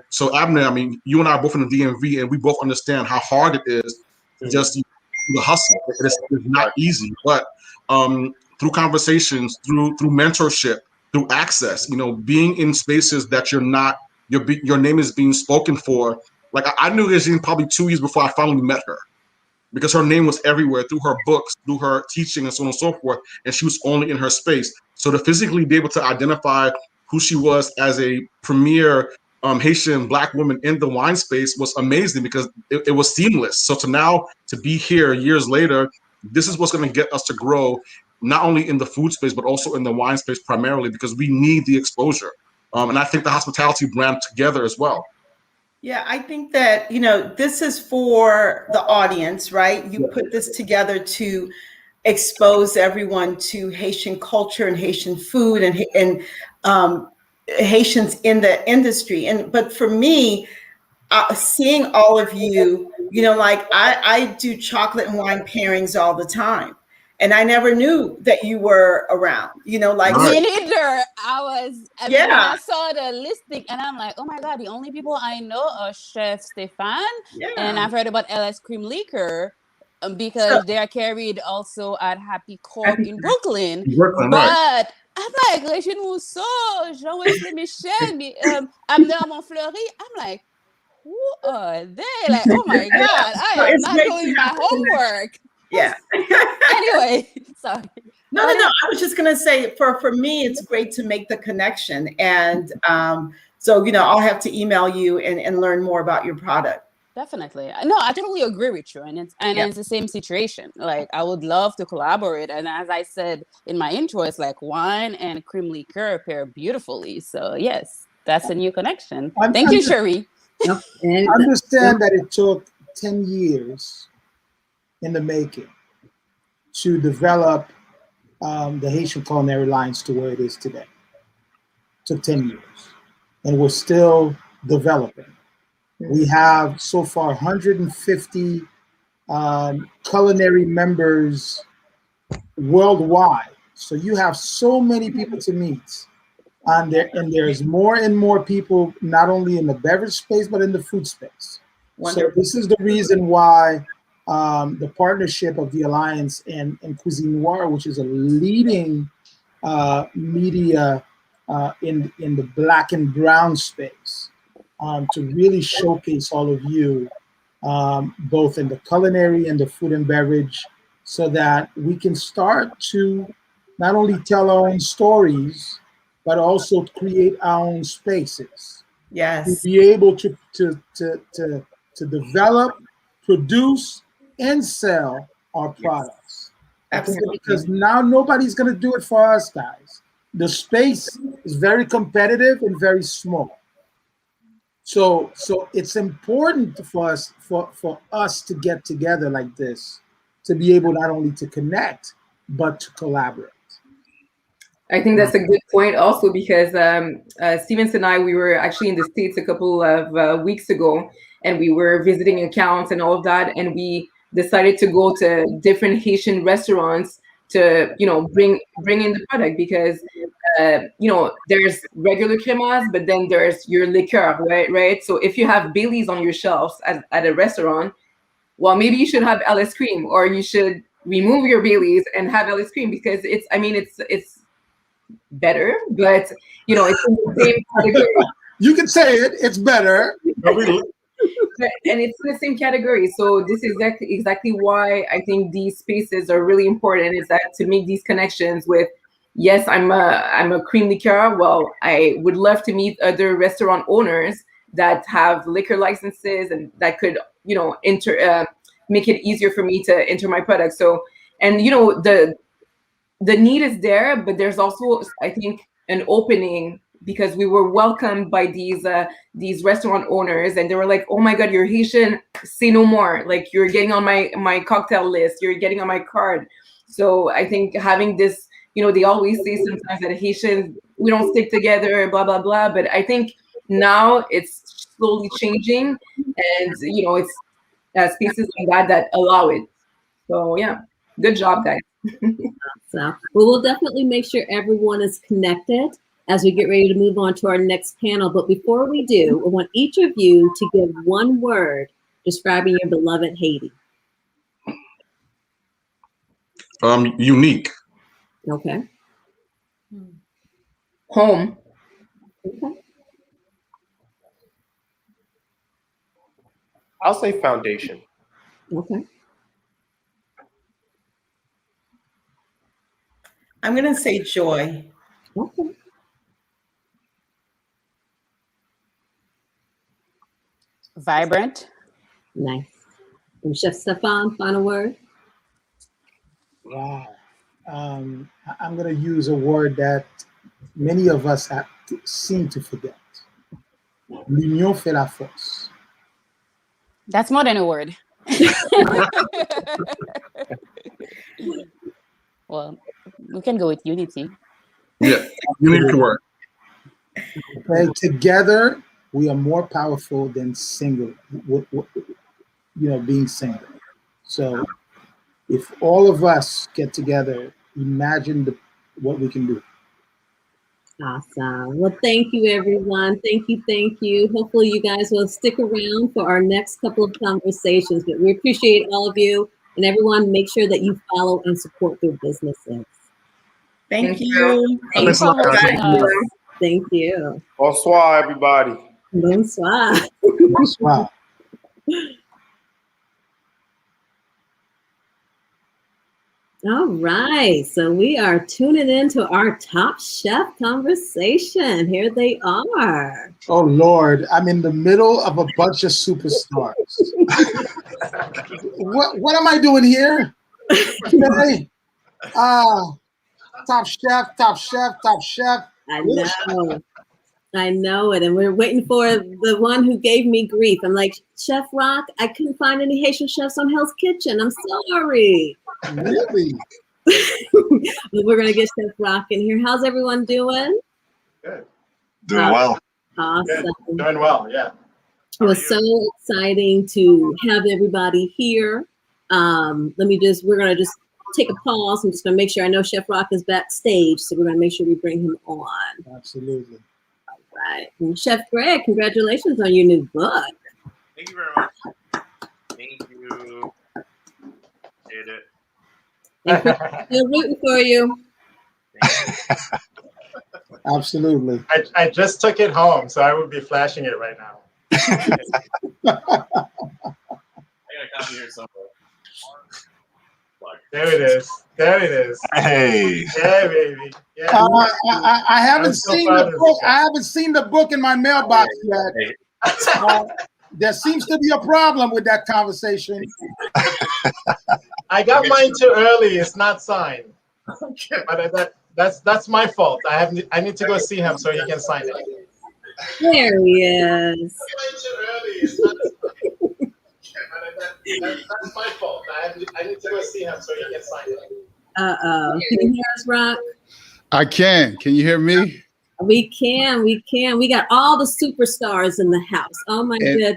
So Abner, I mean, you and I are both in the DMV, and we both understand how hard it is to just the hustle. It's not easy, but through conversations, through mentorship, through access, being in spaces that your name is being spoken for. Like I knew Regine probably 2 years before I finally met her, because her name was everywhere through her books, through her teaching, and so on and so forth. And she was only in her space. So to physically be able to identify who she was as a premier Haitian Black woman in the wine space was amazing, because it was seamless. So to be here years later, this is what's going to get us to grow, not only in the food space, but also in the wine space primarily, because we need the exposure. And I think the hospitality brand together as well. Yeah, I think that, this is for the audience, right? You put this together to expose everyone to Haitian culture and Haitian food and Haitians in the industry. But for me, seeing all of you, like I do chocolate and wine pairings all the time. And I never knew that you were around, like, Right. Me neither. I mean, when yeah, I saw the listing, and I'm like, oh my God, the only people I know are Chef Stefan, and yeah. I've heard about LS Cream Liquor So, because they are carried also at Happy I Corp think in Brooklyn. Brooklyn, right. But I'm like, Régine Mousseau, Jean-Wesley Michel, Abner Montfleury. I'm like, who are they? Like, oh my God, I so am it's not great to doing have my the connection. homework. Yeah. Anyway, sorry. No, no, no. I was just gonna say, for me, it's great to make the connection, and so I'll have to email you and learn more about your product. Definitely. No, I totally agree with you. Yeah. It's the same situation. Like I would love to collaborate. And as I said in my intro, it's like wine and cream liqueur pair beautifully. So yes, that's a new connection. Un- Thank you, under- Cherie. Yep. And Understand that it took 10 years in the making to develop the Haitian Culinary Alliance to where it is today. It took 10 years, and we're still developing. We have so far 150 culinary members worldwide. So you have so many people to meet. And there's more and more people, not only in the beverage space, but in the food space. Wonderful. So this is the reason why the partnership of the Alliance and Cuisine Noire, which is a leading media in the Black and brown space, to really showcase all of you, both in the culinary and the food and beverage, so that we can start to not only tell our own stories, but also create our own spaces. Yes. To be able to develop, produce, and sell our products. Absolutely. Because now nobody's going to do it for us, guys. The space is very competitive and very small. So it's important for us to get together like this, to be able not only to connect, but to collaborate. I think that's a good point also, because Stevens and I, we were actually in the States a couple of weeks ago, and we were visiting accounts and all of that. And we decided to go to different Haitian restaurants to, bring in the product, because, there's regular cremas, but then there's your liqueur, right? So if you have Baileys on your shelves at a restaurant, well, maybe you should have LS cream, or you should remove your Baileys and have LS cream, because it's better, but it's in the same category. You can say it, it's better. And it's in the same category. So this is exactly why I think these spaces are really important, is that to make these connections with, yes, I'm a cream liqueur. Well, I would love to meet other restaurant owners that have liquor licenses, and that could, make it easier for me to enter my product. So, and the need is there, but there's also, I think, an opening, because we were welcomed by these restaurant owners, and they were like, "Oh my God, you're Haitian, say no more. Like, you're getting on my cocktail list, you're getting on my card." So I think having this, they always say sometimes that Haitians, we don't stick together, blah, blah, blah. But I think now it's slowly changing, and, it's spaces like that allow it. So yeah, good job, guys. So we will definitely make sure everyone is connected as we get ready to move on to our next panel. But before we do, I want each of you to give one word describing your beloved Haiti. Unique. Okay. Home. Okay. I'll say foundation. Okay. I'm going to say joy. Okay. Vibrant. Nice. And Chef Stefan, final word? Wow. I'm going to use a word that many of us seem to forget. L'union fait la force. That's more than a word. Well, we can go with unity. Yeah, unity word. Okay, together we are more powerful than single. Being single. So, if all of us get together, imagine what we can do. Awesome. Well, thank you, everyone. Thank you. Hopefully you guys will stick around for our next couple of conversations, but we appreciate all of you, and everyone, make sure that you follow and support their businesses. Thank you. Thank you for hosting us. Thank you. Bonsoir, everybody. Bonsoir. Bonsoir. All right, so we are tuning into our Top Chef conversation. Here they are. Oh Lord, I'm in the middle of a bunch of superstars. What am I doing here? Okay. Top chef. I know it. And we're waiting for the one who gave me grief. I'm like, Chef Rock, I couldn't find any Haitian chefs on Hell's Kitchen. I'm sorry. Really? But we're going to get Chef Rock in here. How's everyone doing? Good. Doing well. Awesome. Good. Doing well, yeah. It was so exciting to have everybody here. We're going to just take a pause. I'm just going to make sure. I know Chef Rock is backstage, so we're going to make sure we bring him on. Absolutely. All right. And Chef Greg, congratulations on your new book. Thank you very much. Thank you. Did it. Still rooting for you. Absolutely. I just took it home, so I would be flashing it right now. I got a copy here somewhere. There it is. There it is. Hey. Yeah, baby. Yeah. I haven't seen the book. I haven't seen the book in my mailbox yet. There seems to be a problem with that conversation. I got mine too early. It's not signed. But that's my fault. I need to go see him so he can sign it. There he is. That's my fault. I need to go see him so he can sign it. Can you hear us, Rock? I can. Can you hear me? We can. We got all the superstars in the house. Oh my goodness.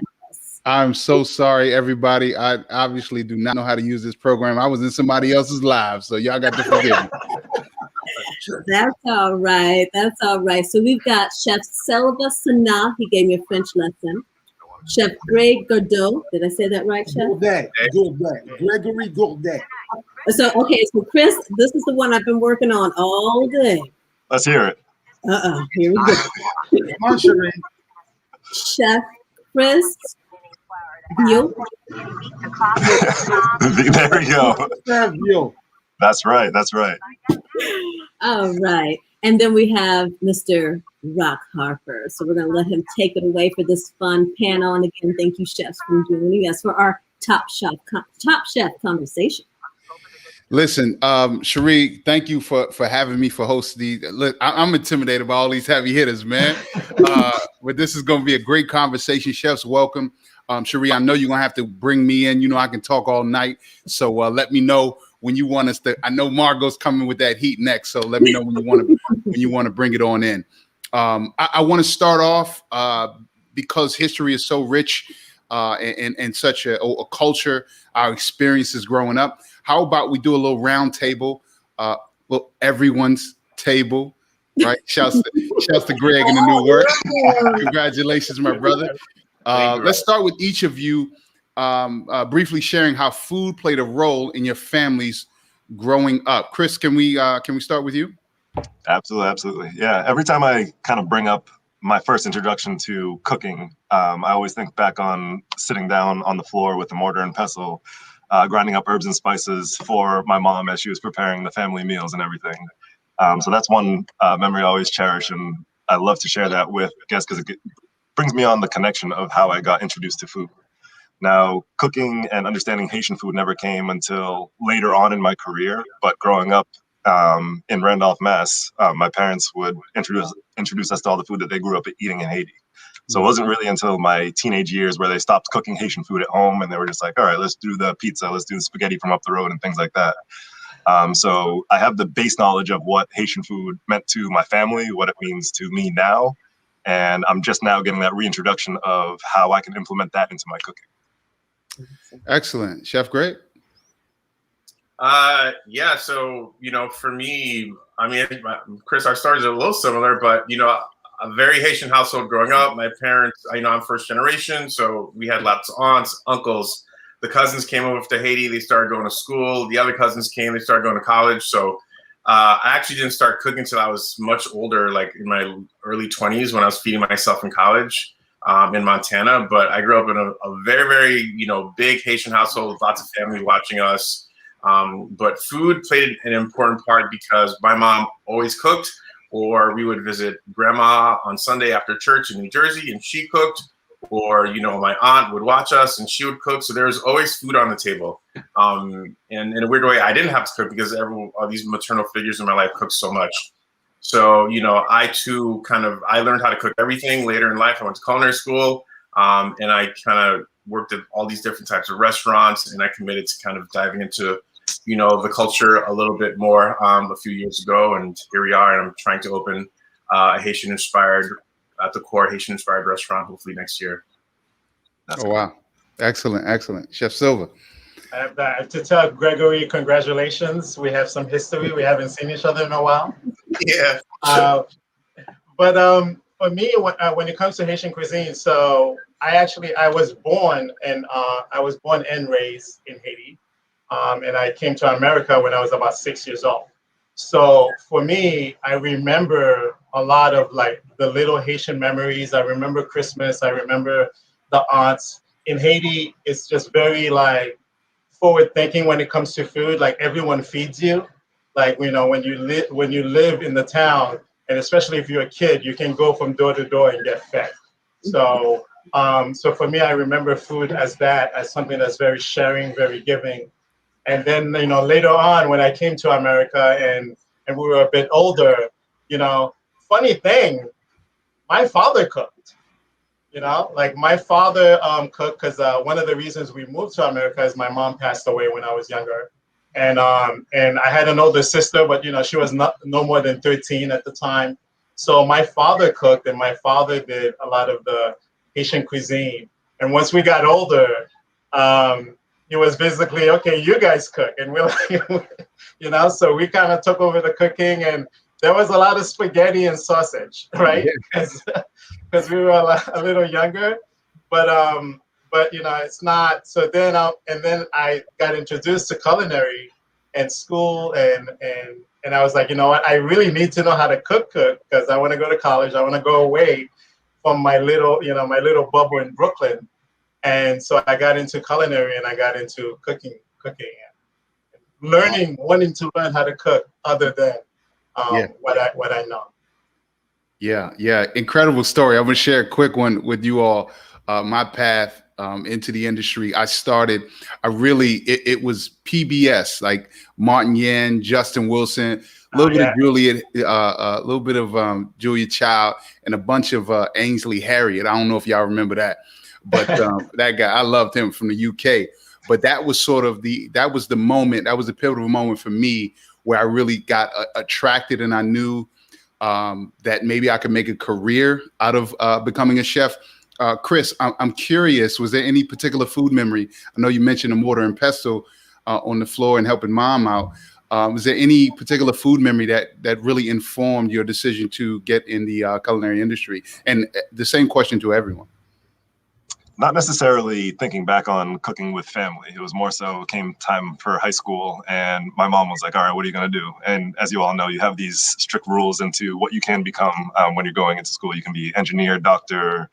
I'm so sorry, everybody. I obviously do not know how to use this program. I was in somebody else's live, so y'all got to forgive me. That's all right. That's all right. So we've got Chef Selva Sana. He gave me a French lesson. Chef Greg Godot. Did I say that right, Chef? Gourdet. Gregory Gourdet. So Chris, this is the one I've been working on all day. Let's hear it. Here we go. Come on, Sheree. Chef Chris Bio. There we go. That's right. That's right. All right. And then we have Mr. Rock Harper. So we're going to let him take it away for this fun panel. And again, thank you, chefs, for joining us for our Top Chef conversation. Listen, Cherie, thank you for having me for hosting. Look, I'm intimidated by all these heavy hitters, man. But this is going to be a great conversation. Chefs, welcome. Cherie, I know you're going to have to bring me in. You know I can talk all night. So let me know when you want us to. I know Margot's coming with that heat next. So let me know when you want to bring it on in. I want to start off because history is so rich and such a culture, our experiences growing up. How about we do a little round table, everyone's table, right? Shouts to Greg in the new work. Congratulations, my brother. Let's start with each of you briefly sharing how food played a role in your families growing up. Chris, can we start with you? Absolutely. Yeah. Every time I kind of bring up my first introduction to cooking, I always think back on sitting down on the floor with a mortar and pestle, grinding up herbs and spices for my mom as she was preparing the family meals and everything. So that's one memory I always cherish, and I love to share that with guests because it brings me on the connection of how I got introduced to food. Now, cooking and understanding Haitian food never came until later on in my career, but growing up in Randolph, Mass, my parents would introduce us to all the food that they grew up eating in Haiti. So it wasn't really until my teenage years where they stopped cooking Haitian food at home and they were just like, all right, let's do the pizza, let's do the spaghetti from up the road and things like that. So I have the base knowledge of what Haitian food meant to my family, what it means to me now. And I'm just now getting that reintroduction of how I can implement that into my cooking. Excellent. Chef Greg? Yeah, so, for me, I mean, Chris, our stories are a little similar, but, a very Haitian household growing up. My parents, I'm first generation, so we had lots of aunts, uncles. The cousins came over to Haiti. They started going to school. The other cousins came. They started going to college. So I actually didn't start cooking until I was much older, like in my early 20s when I was feeding myself in college in Montana. But I grew up in a very, very, big Haitian household with lots of family watching us. But food played an important part because my mom always cooked, or we would visit grandma on Sunday after church in New Jersey and she cooked, or, my aunt would watch us and she would cook. So there was always food on the table. And in a weird way, I didn't have to cook because all these maternal figures in my life cooked so much. So, I too I learned how to cook everything later in life. I went to culinary school and I kind of worked at all these different types of restaurants, and I committed to kind of diving into the culture a little bit more a few years ago, and here we are. And I'm trying to open a Haitian-inspired, at the core, Haitian-inspired restaurant hopefully next year. That's Oh, wow. Excellent. Excellent. Chef Silva. I have to tell Gregory, congratulations. We have some history. We haven't seen each other in a while. Yeah. Uh, but for me, when it comes to Haitian cuisine, so I was born and raised in Haiti, and I came to America when I was about 6 years old. So for me, I remember a lot of like the little Haitian memories. I remember Christmas. I remember the aunts in Haiti. It's just very like forward thinking when it comes to food. Like everyone feeds you. Like when you live in the town, and especially if you're a kid, you can go from door to door and get fed. So so for me, I remember food as that, as something that's very sharing, very giving. And then later on when I came to America and we were a bit older, funny thing, my father cooked. Like my father cooked because one of the reasons we moved to America is my mom passed away when I was younger, and I had an older sister, but she was no more than 13 at the time. So my father cooked, and my father did a lot of the Haitian cuisine. And once we got older, it was basically, okay, you guys cook, and we're like, so we kind of took over the cooking, and there was a lot of spaghetti and sausage, right? Because we were a little younger, but it's not. So then I got introduced to culinary and school, and I was like, you know what, I really need to know how to cook because I want to go to college. I want to go away from my little bubble in Brooklyn. And so I got into culinary and I got into cooking, wanting to learn how to cook other than what I know. Yeah. Incredible story. I'm going to share a quick one with you all. My path into the industry. It was PBS, like Martin Yen, Justin Wilson, a little bit of Julia, a little bit of Julia Child, and a bunch of Ainsley Harriott. I don't know if y'all remember that, but that guy, I loved him from the UK. But that was the moment, that was the pivotal moment for me where I really got attracted, and I knew that maybe I could make a career out of becoming a chef. Chris, I'm curious, was there any particular food memory? I know you mentioned the mortar and pestle on the floor and helping mom out. Was there any particular food memory that really informed your decision to get in the culinary industry? And the same question to everyone. Not necessarily thinking back on cooking with family. It was more so came time for high school, and my mom was like, all right, what are you going to do? And as you all know, you have these strict rules into what you can become when you're going into school. You can be engineer, doctor,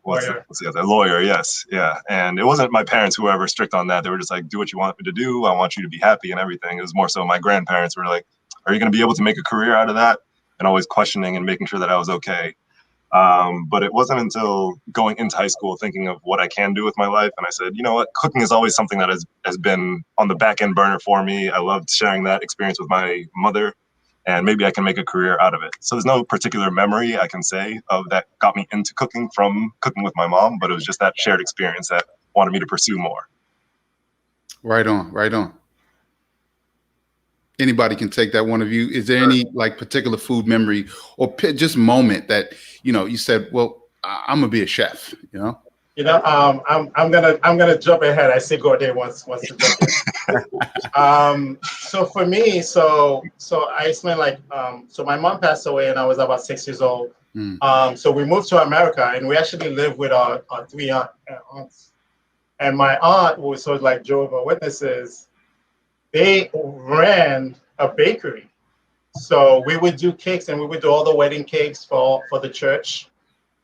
what's the other? Lawyer, yes. Yeah. And it wasn't my parents who were ever strict on that. They were just like, do what you want me to do. I want you to be happy and everything. It was more so my grandparents were like, are you going to be able to make a career out of that? And always questioning and making sure that I was okay. But it wasn't until going into high school thinking of what I can do with my life. And I said, you know what, cooking is always something that has been on the back end burner for me. I loved sharing that experience with my mother, and maybe I can make a career out of it. So there's no particular memory I can say of that got me into cooking from cooking with my mom, but it was just that shared experience that wanted me to pursue more. Right on. Anybody can take that, one of you. Is there any like particular food memory or just moment that, you said, well, I'm gonna be a chef, I'm gonna jump ahead. I see Gordon wants to jump in. So for me, so I spent so my mom passed away and I was about 6 years old. So we moved to America and we actually lived with our three aunts. And my aunt was sort of like Jehovah's Witnesses. They ran a bakery. So we would do cakes and we would do all the wedding cakes for the church.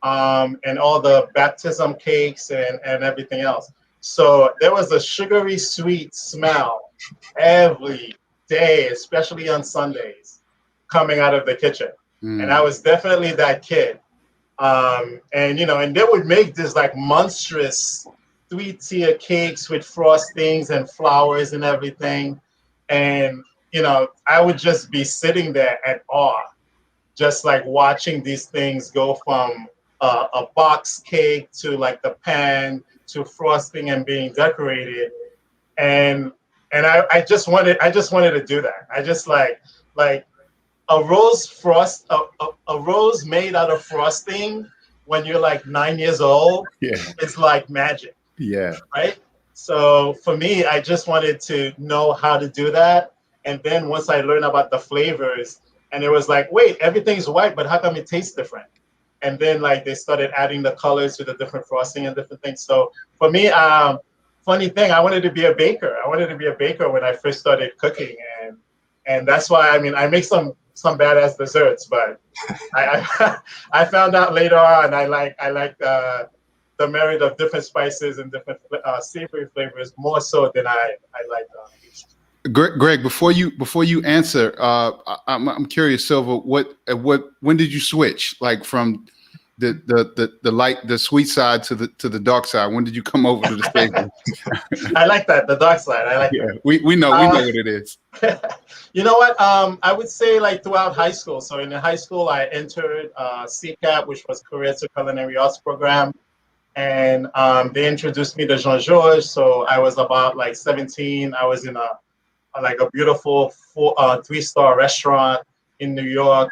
And all the baptism cakes and everything else. So there was a sugary sweet smell every day, especially on Sundays, coming out of the kitchen. And I was definitely that kid. And they would make this like monstrous 3-tier cakes with frostings and flowers and everything. And, I would just be sitting there at awe, just like watching these things go from a box cake to like the pan to frosting and being decorated, and I just wanted to do that. I just like a rose made out of frosting when you're like 9 years old, Yeah. it's like magic. Yeah. Right. So for me, I just wanted to know how to do that. And then once I learned about the flavors, and it was like, wait, everything's white, but how come it tastes different? And then like they started adding the colors to the different frosting and different things. So for me, funny thing, I wanted to be a baker. I wanted to be a baker when I first started cooking, and that's why I make some badass desserts, but I found out later on I like the merit of different spices and different savory flavors more so than I like. Greg, before you answer, I'm curious, Silva, when did you switch, like from the sweet side to the dark side? When did you come over to the stage? I like that, the dark side. I like that. We know what it is. You know what? I would say like throughout high school. So in the high school, I entered CCAP, which was Careers to Culinary Arts program. And they introduced me to Jean Georges. So I was about like 17. I was in a beautiful 3-star restaurant in New York,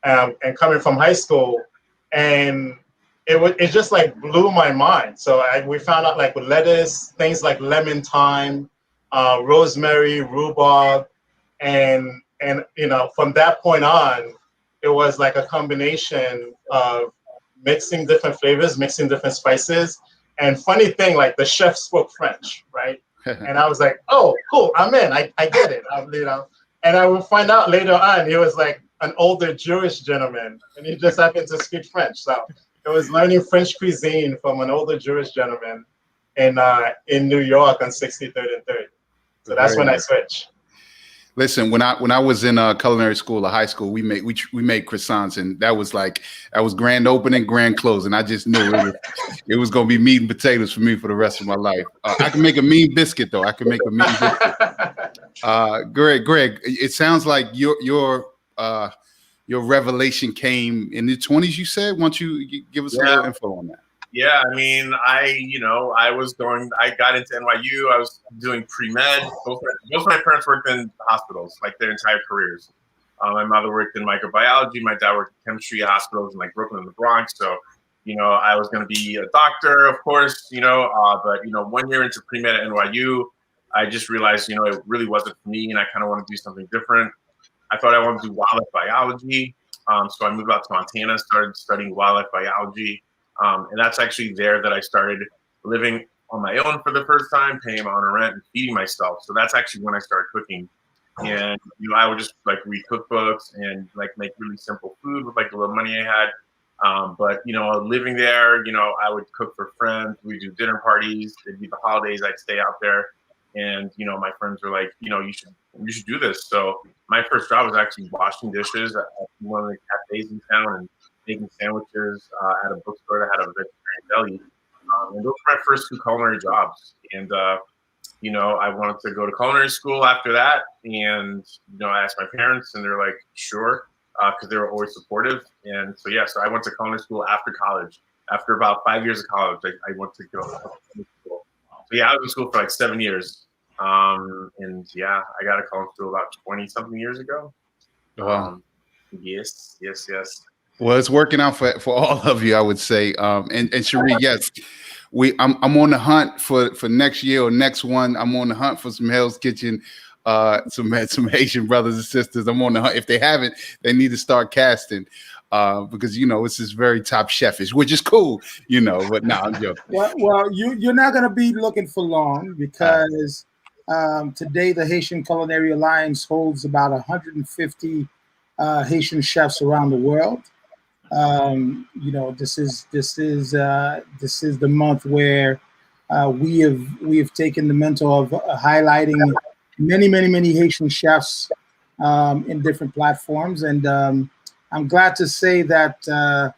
and coming from high school, and it just like blew my mind. So we found out like with lettuce, things like lemon thyme, rosemary, rhubarb, and from that point on, it was like a combination of mixing different flavors, mixing different spices. And funny thing, like the chef spoke French, right? And I was like, oh, cool, I'm in. I get it. And I would find out later on, he was like an older Jewish gentleman, and he just happened to speak French. So it was learning French cuisine from an older Jewish gentleman in New York on 63rd and 3rd. So that's when I switched. Listen, when I was in culinary school or high school, we made croissants, and that was grand opening, grand closing. I just knew it was going to be meat and potatoes for me for the rest of my life. I can make a mean biscuit though. I can make a mean biscuit. Greg, it sounds like your revelation came in the 20s. You said. Why don't you give us a little info on that? Yeah, I mean, I got into NYU. I was doing pre-med. Both my parents worked in hospitals, like their entire careers. My mother worked in microbiology. My dad worked in chemistry at hospitals in like Brooklyn and the Bronx. So, I was going to be a doctor, of course, but 1 year into pre-med at NYU, I just realized, it really wasn't for me, and I kind of want to do something different. I thought I wanted to do wildlife biology. So I moved out to Montana, started studying wildlife biology. And that's actually there that I started living on my own for the first time, paying my own rent and feeding myself. So that's actually when I started cooking. And, I would just like read cookbooks and like make really simple food with like the little money I had. But, living there, I would cook for friends. We'd do dinner parties. It'd be the holidays. I'd stay out there. And, my friends were like, you should do this. So my first job was actually washing dishes at one of the cafes in town and making sandwiches at a bookstore that had a vegetarian deli. And those were my first 2 culinary jobs. And, I wanted to go to culinary school after that. And, I asked my parents, and they're like, sure, because they were always supportive. And so, so I went to culinary school after college. After about 5 years of college, I went to go to culinary school. So, I was in school for like 7 years. And, I got to culinary school about 20-something years ago. Wow. Yes. Well, it's working out for all of you, I would say. And Cherie, yes, I'm on the hunt for next year or next one. I'm on the hunt for some Hell's Kitchen, some Haitian brothers and sisters. I'm on the hunt. If they haven't, they need to start casting because it's just very top chefish, which is cool, But no, I'm joking. Well, you're not going to be looking for long because today the Haitian Culinary Alliance holds about 150 Haitian chefs around the world. This is the month where we have taken the mantle of highlighting many Haitian chefs in different platforms, and I'm glad to say that I'm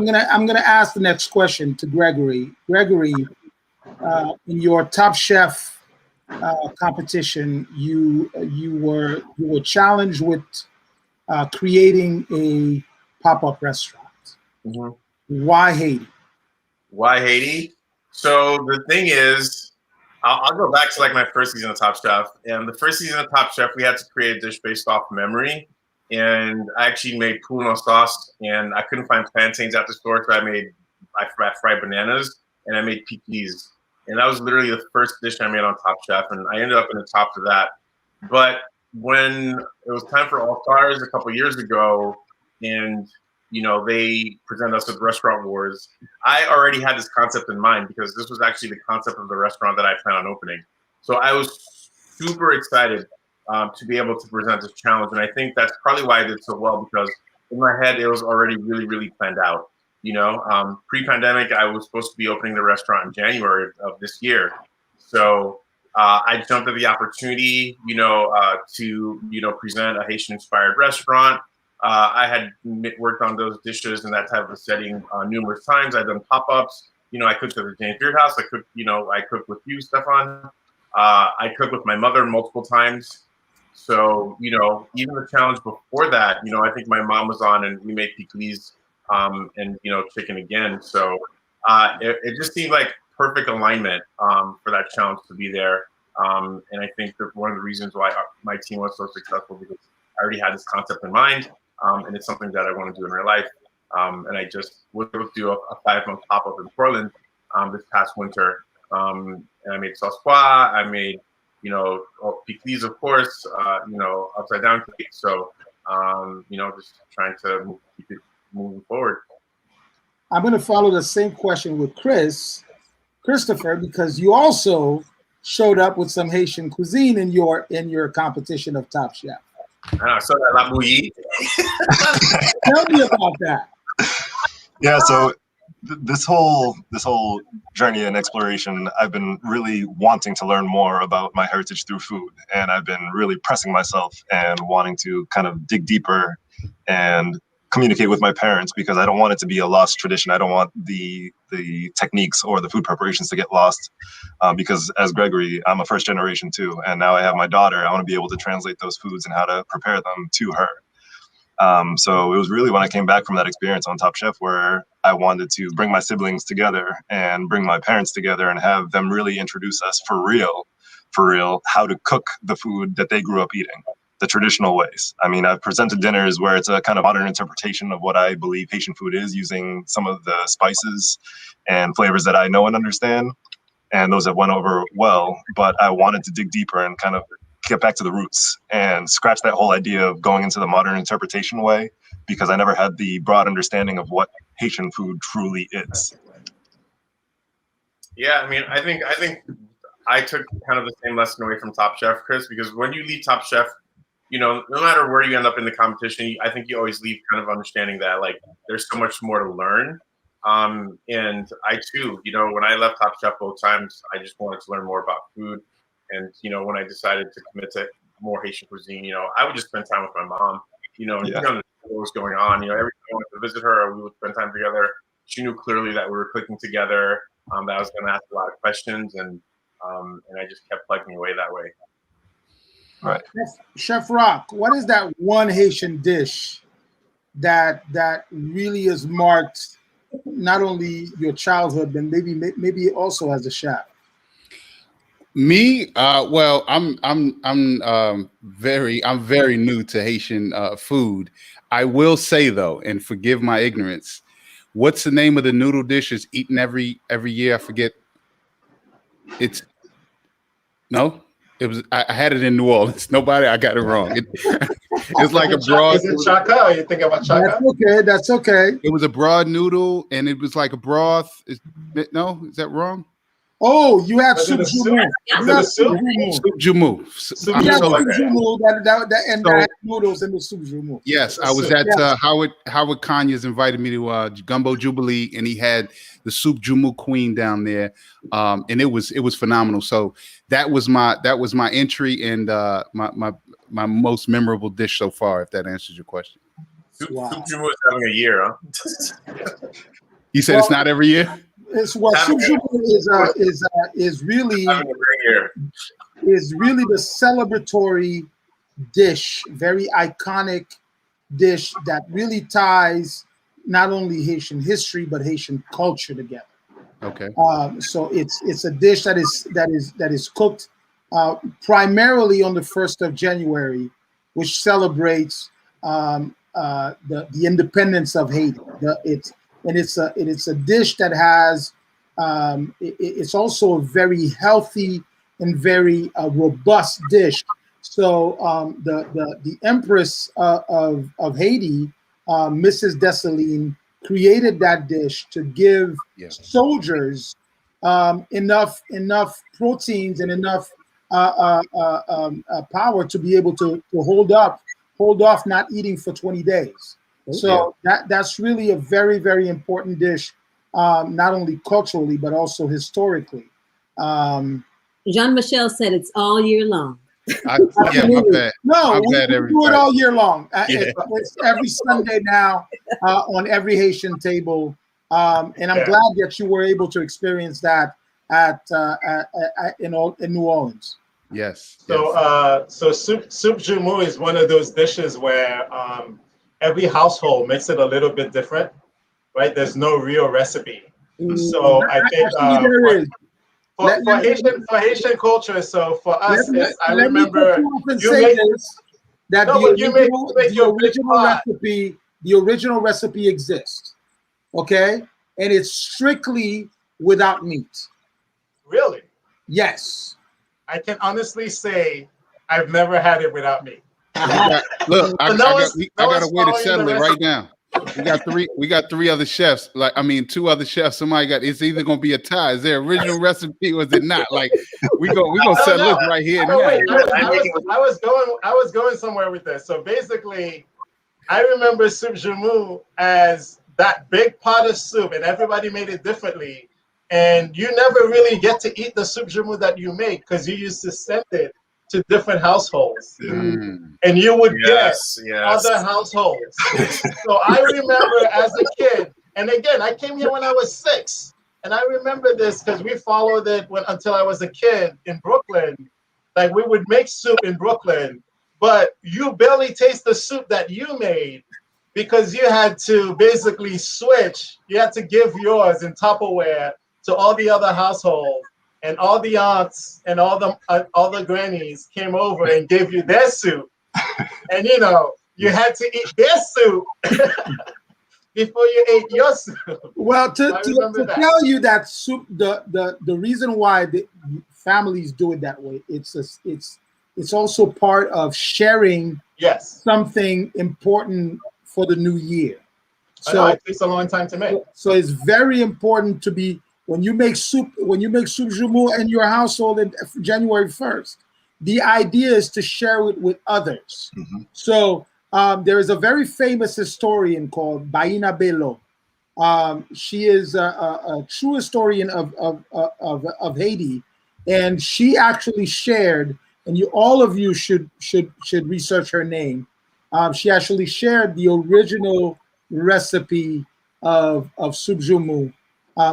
gonna ask the next question to Gregory. Gregory, in your Top Chef competition, you were challenged with creating a pop-up restaurant. Mm-hmm. Why Haiti? Why Haiti? So the thing is, I'll go back to like my first season of Top Chef. And the first season of Top Chef, we had to create a dish based off memory. and I actually made puno sauce, and I couldn't find plantains at the store, so I fried bananas, and I made piquis. And that was literally the first dish I made on Top Chef, and I ended up in the top of that. But when it was time for All Stars a couple years ago, and they presented us with Restaurant Wars, I already had this concept in mind because this was actually the concept of the restaurant that I plan on opening. So I was super excited to be able to present this challenge, and I think that's probably why I did so well, because in my head it was already really, really planned out. Pre-pandemic, I was supposed to be opening the restaurant in January of this year, so I jumped at the opportunity, to present a Haitian-inspired restaurant. I had worked on those dishes in that type of setting numerous times. I've done pop-ups. I cooked at the James Beard House. I cooked with you, Stefan. I cooked with my mother multiple times. So, even the challenge before that, I think my mom was on and we made piquis and, chicken again. So it just seemed like perfect alignment for that challenge to be there. And I think that one of the reasons why my team was so successful, because I already had this concept in mind, and it's something that I want to do in real life. And I just was able to do a 5-month pop-up in Portland this past winter. And I made sauce pois, I made, piquis, of course, upside down cake. So, just trying to keep it moving forward. I'm going to follow the same question with Christopher, because you also showed up with some Haitian cuisine in your competition of Top Chef. I saw that la bouillie. Tell me about that. Yeah, so this whole journey and exploration, I've been really wanting to learn more about my heritage through food, and I've been really pressing myself and wanting to kind of dig deeper and communicate with my parents, because I don't want it to be a lost tradition. I don't want the techniques or the food preparations to get lost, because as Gregory, I'm a first generation too, and now I have my daughter. I want to be able to translate those foods and how to prepare them to her. So it was really when I came back from that experience on Top Chef where I wanted to bring my siblings together and bring my parents together and have them really introduce us for real, how to cook the food that they grew up eating, the traditional ways. I mean, I've presented dinners where it's a kind of modern interpretation of what I believe Haitian food is, using some of the spices and flavors that I know and understand, and those have went over well. But I wanted to dig deeper and kind of get back to the roots and scratch that whole idea of going into the modern interpretation way, because I never had the broad understanding of what Haitian food truly is. Yeah, I mean, I think I took kind of the same lesson away from Top Chef, Chris, because when you leave Top Chef, no matter where you end up in the competition, I think you always leave kind of understanding that like there's so much more to learn. And I too, when I left Top Chef both times, I just wanted to learn more about food. And, when I decided to commit to more Haitian cuisine, I would just spend time with my mom, and what was going on. Every time I went to visit her, we would spend time together. She knew clearly that we were clicking together, that I was going to ask a lot of questions, and I just kept plugging away that way. Right. Chef Rock, what is that one Haitian dish that really has marked not only your childhood, but maybe also as a chef? Me, well, I'm very new to Haitian food. I will say though, and forgive my ignorance, what's the name of the noodle dish is eaten every year? I forget. It was. I had it in New Orleans. I got it wrong. It's like a broad. Is it chaka? You think about chaka? That's okay. It was a broad noodle, and it was like a broth. No, is that wrong? Oh, you have soup jumu. Soup jumu. That noodles in the soup jumu. Yes, I was at Howard Kanye's invited me to Gumbo Jubilee, and he had the soup jumu queen down there, and it was phenomenal. So that was my entry and my most memorable dish so far. If that answers your question. Soup jumu is having a year, huh? You said it's not every year. It's what soup jumu is really the celebratory dish, very iconic dish that really ties not only Haitian history but Haitian culture together. Okay. So it's a dish that is cooked primarily on the 1st of January, which celebrates the independence of Haiti. It's a dish that has it's also a very healthy and very robust dish. So the Empress of Haiti, Mrs. Dessalines, created that dish to give soldiers enough proteins and enough power to be able to hold off not eating for 20 days. So that's really a very, very important dish, not only culturally but also historically. Jean-Michel said it's all year long. My bad. No, My we bad, do everybody. it all year long. It's every Sunday now on every Haitian table, and I'm glad that you were able to experience that in New Orleans. Yes. So soup jumeau is one of those dishes where every household makes it a little bit different, right? There's no real recipe. So I think for Haitian culture, so for us, I remember the original recipe exists, okay, and it's strictly without meat. Really? Yes. I can honestly say I've never had it without meat. Look, I got a way to settle it right now. We got three other chefs. Two other chefs. Somebody got. It's either gonna be a tie. Is there original recipe or is it not? Like we gonna settle this right here. I was going somewhere with this. So basically, I remember soup jumeau as that big pot of soup, and everybody made it differently. And you never really get to eat the soup jumeau that you make because you used to send it to different households. And you would get other households. So I remember as a kid, and again, I came here when I was 6. And I remember this because we followed it until I was a kid in Brooklyn. Like we would make soup in Brooklyn, but you barely taste the soup that you made because you had to basically switch. You had to give yours in Tupperware to all the other households, and all the aunts and all the grannies came over and gave you their soup, and you had to eat their soup before you ate your soup. Well, to tell you that soup, the reason why the families do it that way, it's also part of sharing something important for the new year. So it takes a long time to make. So it's very important to be. When you make soup jumeau in your household on January 1st, the idea is to share it with others. So there is a very famous historian called Baina Bello. She is a true historian of Haiti, and she actually shared, and all of you should research her name. She actually shared the original recipe of soup jumeau.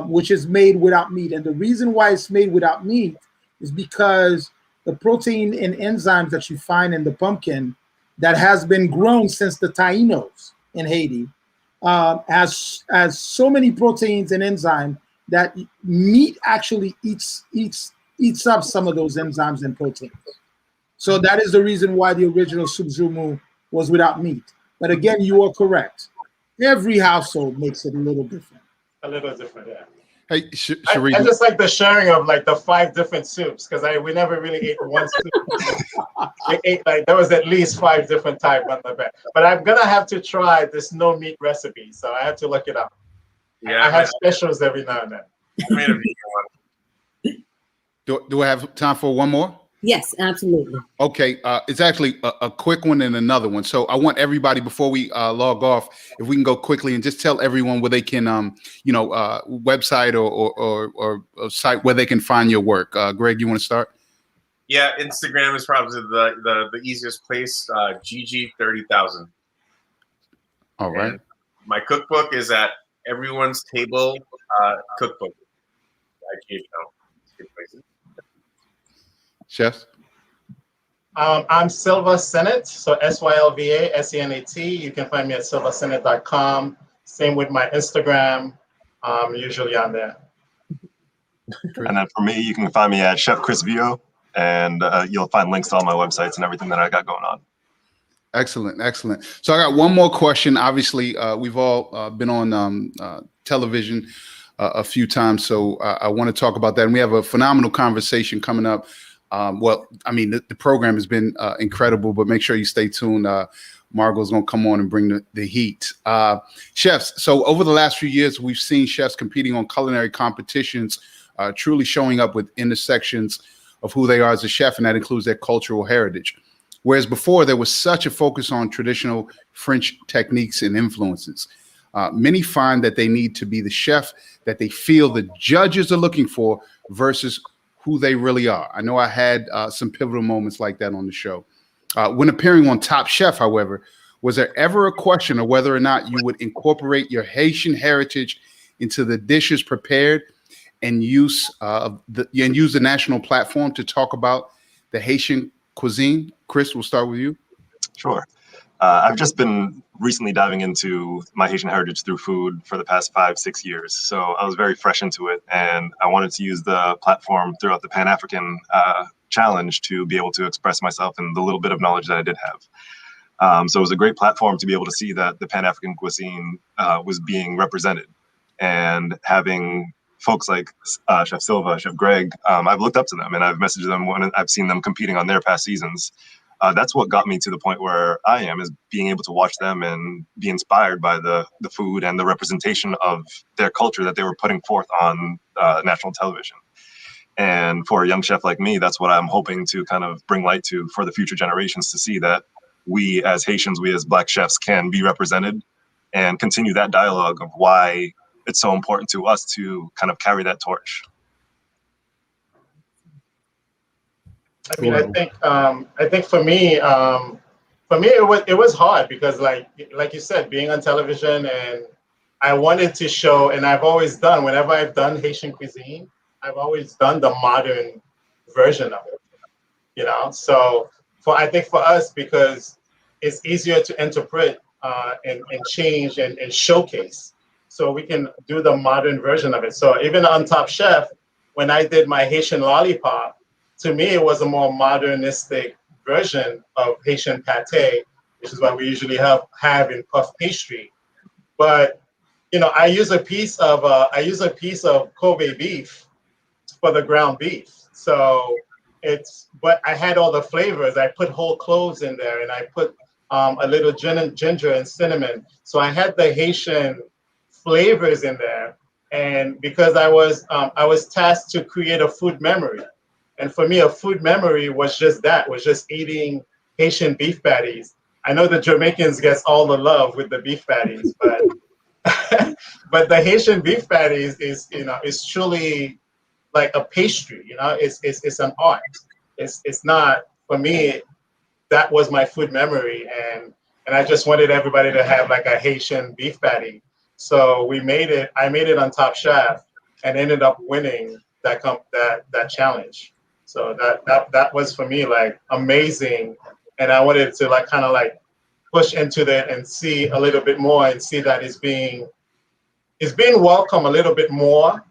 Which is made without meat. And the reason why it's made without meat is because the protein and enzymes that you find in the pumpkin that has been grown since the Taínos in Haiti has so many proteins and enzymes that meat actually eats up some of those enzymes and proteins. So that is the reason why the original soup jumeau was without meat. But again, you are correct. Every household makes it a little different. A little different, yeah. Hey, Sheree, I just like the sharing of like the 5 different soups because we never really ate one soup. We ate there was at least 5 different types on the bed. But I'm gonna have to try this no meat recipe, so I have to look it up. Yeah, I have specials every now and then. Do I have time for one more? Yes, absolutely. Okay, it's actually a quick one and another one. So I want everybody, before we log off, if we can go quickly and just tell everyone where they can, website or site where they can find your work. Greg, you want to start? Yeah, Instagram is probably the easiest place. GG30,000. All right. And my cookbook is at Everyone's Table Cookbook. Chefs? I'm Silva Senate, so SYLVA SENAT. You can find me at silvasenate.com. Same with my Instagram. Usually on there. And then for me, you can find me at Chef Chris Vio, and you'll find links to all my websites and everything that I got going on. Excellent, excellent. So I got one more question. Obviously, we've all been on television a few times, so I want to talk about that. And we have a phenomenal conversation coming up. Well, I mean, the program has been incredible, but make sure you stay tuned. Margot's going to come on and bring the heat. Chefs, so over the last few years, we've seen chefs competing on culinary competitions, truly showing up with intersections of who they are as a chef, and that includes their cultural heritage. Whereas before, there was such a focus on traditional French techniques and influences. Many find that they need to be the chef that they feel the judges are looking for versus who they really are. I know I had some pivotal moments like that on the show. When appearing on Top Chef, however, was there ever a question of whether or not you would incorporate your Haitian heritage into the dishes prepared and use the national platform to talk about the Haitian cuisine? Chris, we'll start with you. Sure. I've just been recently diving into my Haitian heritage through food for the past 5-6 years. So I was very fresh into it, and I wanted to use the platform throughout the Pan-African challenge to be able to express myself and the little bit of knowledge that I did have. So it was a great platform to be able to see that the Pan-African cuisine was being represented, and having folks like Chef Silva, Chef Greg, I've looked up to them and I've messaged them when I've seen them competing on their past seasons. That's what got me to the point where I am, is being able to watch them and be inspired by the food and the representation of their culture that they were putting forth on national television. And for a young chef like me, that's what I'm hoping to kind of bring light to for the future generations, to see that we as Haitians, we as Black chefs can be represented and continue that dialogue of why it's so important to us to kind of carry that torch. I mean, I think for me, it was hard because like you said, being on television, and I wanted to show, and I've always done, whenever I've done Haitian cuisine, I've always done the modern version of it, you know? So I think for us, because it's easier to interpret and change and showcase, so we can do the modern version of it. So even on Top Chef, when I did my Haitian lollipop, to me, it was a more modernistic version of Haitian pate, which is what we usually have in puff pastry. But you know, I use a piece of Kobe beef for the ground beef. So but I had all the flavors. I put whole cloves in there, and I put a little ginger and cinnamon. So I had the Haitian flavors in there. And because I was tasked to create a food memory. And for me, a food memory was just eating Haitian beef patties. I know the Jamaicans gets all the love with the beef patties, but but the Haitian beef patties is truly like a pastry. You know, it's an art. It's not, for me, that was my food memory, and I just wanted everybody to have like a Haitian beef patty. So I made it on Top Chef, and ended up winning that challenge. So that was for me like amazing, and I wanted to like kind of like push into that and see a little bit more, and see that it's being welcome a little bit more,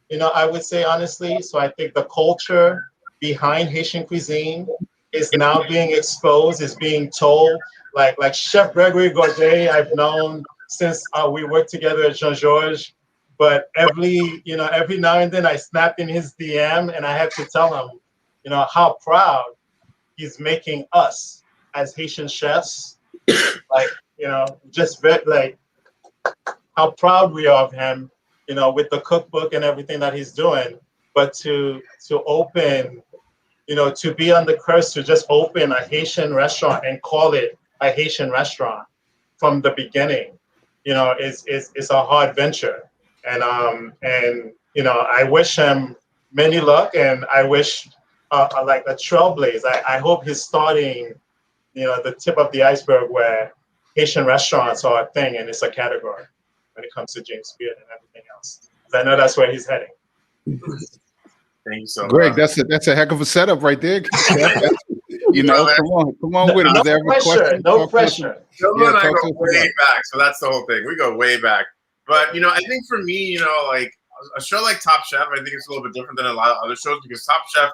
you know, I would say honestly. So I think the culture behind Haitian cuisine is now being exposed, is being told. Like Chef Gregory Godet, I've known since we worked together at Jean Georges. But every now and then I snap in his DM, and I have to tell him, you know, how proud he's making us as Haitian chefs. Like, you know, just like how proud we are of him, you know, with the cookbook and everything that he's doing. But to open, you know, to be on the curse to just open a Haitian restaurant and call it a Haitian restaurant from the beginning, you know, is a hard venture. And you know, I wish him many luck, and I wish like a trailblaze. I hope he's starting, you know, the tip of the iceberg where Haitian restaurants are a thing, and it's a category when it comes to James Beard and everything else. I know that's where he's heading. Thank you so much. Greg, that's a heck of a setup right there. You know, come on with it. No pressure, no pressure. Silva and I go way back, so that's the whole thing. We go way back. But, you know, I think for me, you know, like a show like Top Chef, I think it's a little bit different than a lot of other shows, because Top Chef,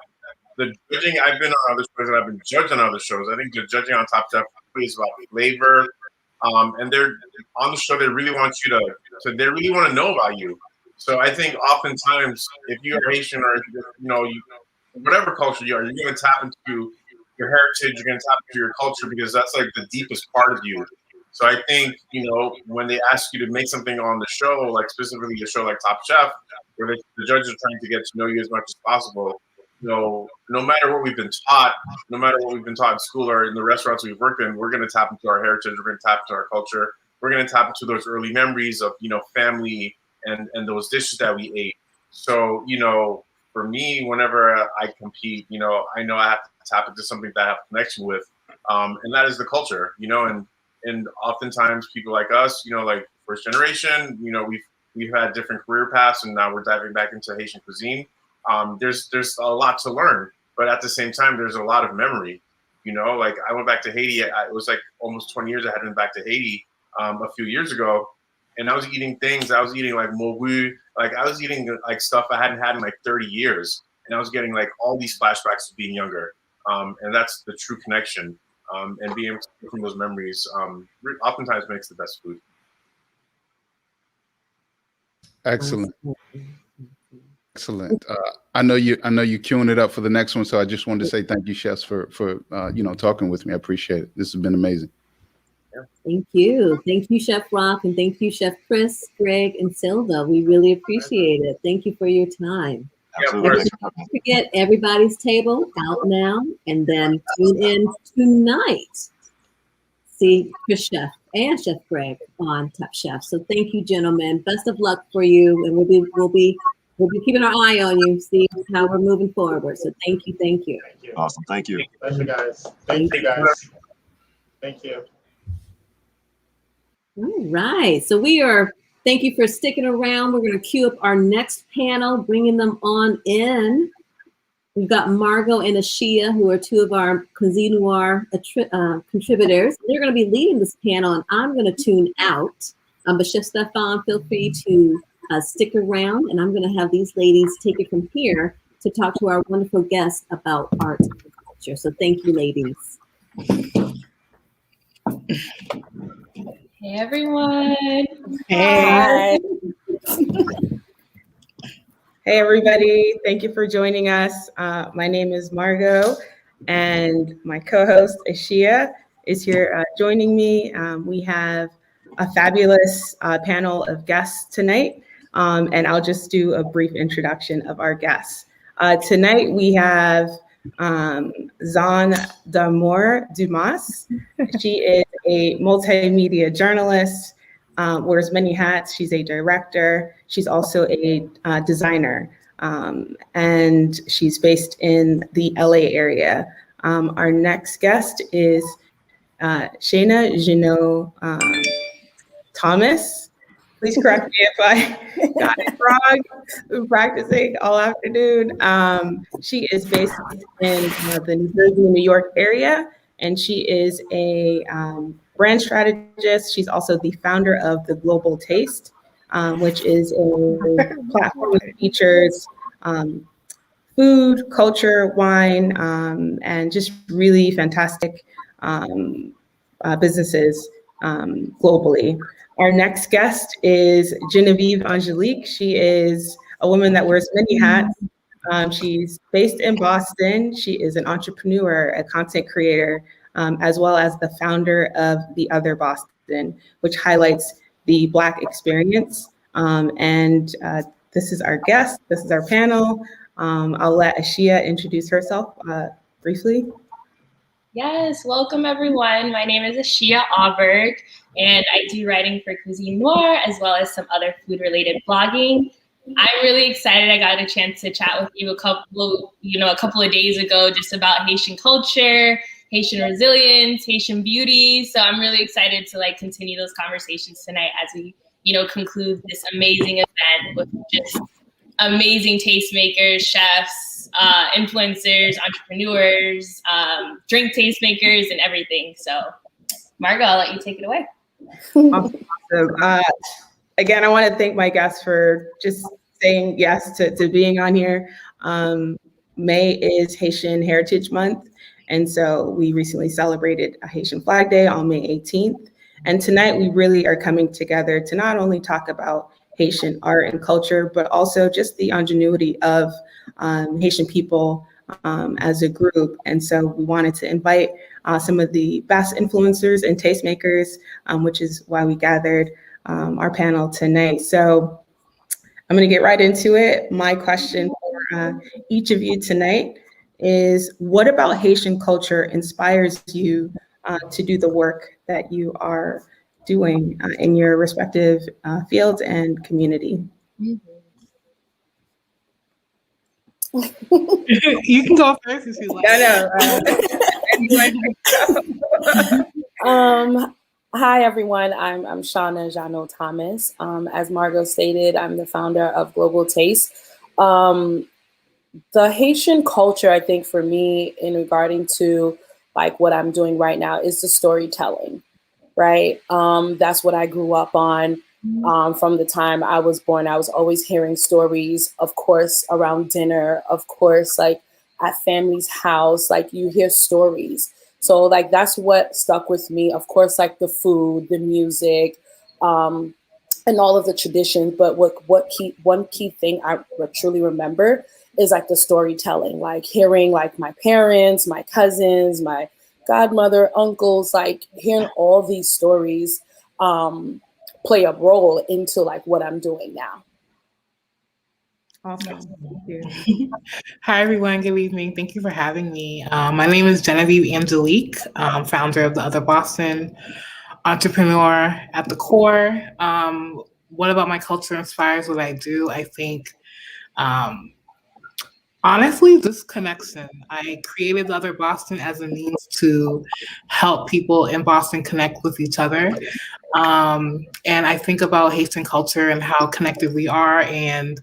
the judging, I've been on other shows and I've been judged on other shows. I think the judging on Top Chef It's about flavor. And they're on the show. They really want you they really want to know about you. So I think oftentimes, if you're Haitian or whatever culture you are, you're going to tap into your heritage. You're going to tap into your culture because that's like the deepest part of you. So I think when they ask you to make something on the show, like specifically a show like Top Chef, where the judges are trying to get to know you as much as possible. No matter what we've been taught, no matter what we've been taught in school or in the restaurants we've worked in, we're going to tap into our heritage. We're going to tap into our culture. We're going to tap into those early memories of, family and those dishes that we ate. So, for me, whenever I compete, I know I have to tap into something that I have a connection with. And that is the culture, and oftentimes people like us, like first generation, we've had different career paths, and now we're diving back into Haitian cuisine. There's a lot to learn, but at the same time, there's a lot of memory. Like I went back to Haiti. It was like almost 20 years I hadn't been back to Haiti a few years ago, and I was eating things. I was eating like mobu, like I was eating like stuff I hadn't had in like 30 years, and I was getting like all these flashbacks of being younger. And that's the true connection. And being able to get from those memories oftentimes makes the best food. Excellent. Excellent. I know you queuing it up for the next one, so I just wanted to say thank you, chefs, for talking with me. I appreciate it. This has been amazing. Thank you, Chef Rock, and thank you, Chef Chris, Greg, and Silva. We really appreciate it. Thank you for your time. Absolutely. Don't forget everybody's table out now, and then tune in tonight. See Chris Chef and Chef Greg on Top Chef. So thank you, gentlemen. Best of luck for you, and we'll be keeping our eye on you, see how we're moving forward. So thank you. Awesome. Thank you. Thank you, guys. Thank you, guys. Thank you. All right. So thank you for sticking around. We're going to queue up our next panel, bringing them on in. We've got Margot and Ashia, who are two of our Cuisine Noir contributors. They're going to be leading this panel, and I'm going to tune out. But Chef Stefan, feel free to stick around, and I'm going to have these ladies take it from here to talk to our wonderful guests about art and culture. So thank you, ladies. Hey, everyone. Hey. Hey, everybody. Thank you for joining us. My name is Margot, and my co-host, Ashia, is here joining me. We have a fabulous panel of guests tonight, and I'll just do a brief introduction of our guests. Tonight, we have Zan Damour Dumas. She is a multimedia journalist, wears many hats. She's a director. She's also a designer, and she's based in the LA area. Our next guest is Shayna Jeannot Thomas. Please correct me if I got it wrong. We've been practicing all afternoon. She is based in the New Jersey, New York area, and she is a brand strategist. She's also the founder of The Global Taste, which is a platform that features food, culture, wine, and just really fantastic businesses globally. Our next guest is Genevieve Angelique. She is a woman that wears many hats. She's based in Boston. She is an entrepreneur, a content creator, as well as the founder of The Other Boston, which highlights the Black experience. This is our guest. This is our panel. I'll let Ashia introduce herself briefly. Yes, welcome everyone. My name is Ashia Auberg, and I do writing for Cuisine Noir as well as some other food-related blogging. I'm really excited. I got a chance to chat with you a couple of days ago just about Haitian culture, Haitian resilience, Haitian beauty. So I'm really excited to continue those conversations tonight as we conclude this amazing event with just amazing tastemakers, chefs, influencers, entrepreneurs, drink tastemakers, and everything. So, Margot, I'll let you take it away. Awesome. Again, I want to thank my guests for just saying yes to being on here. May is Haitian Heritage Month, And so we recently celebrated a Haitian Flag Day on May 18th. And tonight we really are coming together to not only talk about Haitian art and culture, but also just the ingenuity of Haitian people as a group. And so we wanted to invite some of the best influencers and tastemakers, which is why we gathered our panel tonight. So I'm going to get right into it. My question for each of you tonight is, what about Haitian culture inspires you to do the work that you are doing in your respective fields and community? You can go first if you like. Hi everyone, I'm Shauna Jano Thomas. As Margot stated, I'm the founder of Global Taste. The Haitian culture, I think for me, in regarding to like what I'm doing right now, is the storytelling, right? That's what I grew up on. From the time I was born, I was always hearing stories, of course, around dinner, of course, like at family's house, like you hear stories. So like that's what stuck with me. Of course, like the food, the music, and all of the traditions. But one key thing I truly remember is like the storytelling, like hearing like my parents, my cousins, my godmother, uncles, like hearing all these stories play a role into like what I'm doing now. Awesome. Thank you. Hi, everyone. Good evening. Thank you for having me. My name is Genevieve Angelique, founder of The Other Boston, entrepreneur at the core. What about my culture inspires what I do? I think, honestly, this connection. I created The Other Boston as a means to help people in Boston connect with each other. And I think about Haitian culture and how connected we are. And,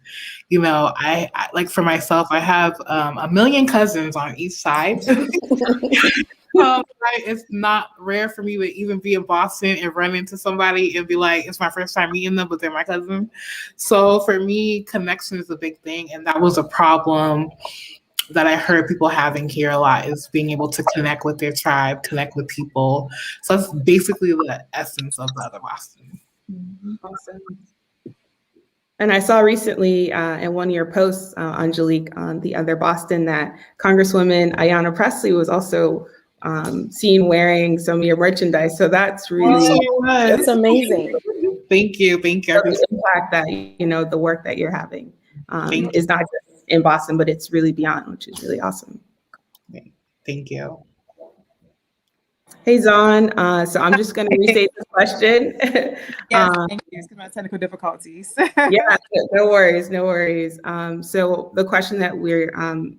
you know, I like for myself, I have a million cousins on each side. It's not rare for me to even be in Boston and run into somebody and be like, it's my first time meeting them, but they're my cousin. So for me, connection is a big thing. And that was a problem that I heard people having here a lot, is being able to connect with their tribe, connect with people. So that's basically the essence of The Other Boston. Awesome. And I saw recently in one of your posts, Angelique, on The Other Boston, that Congresswoman Ayanna Pressley was also seen wearing some of your merchandise. So that's really That's amazing. Thank you. Thank you. The impact that, you know, the work that you're having is not just in Boston, but it's really beyond, which is really awesome. Thank you. Hey, Zon. So I'm just going to restate the question. Yes, thank you. Excuse my technical difficulties. Yeah, no worries, no worries. So the question that we're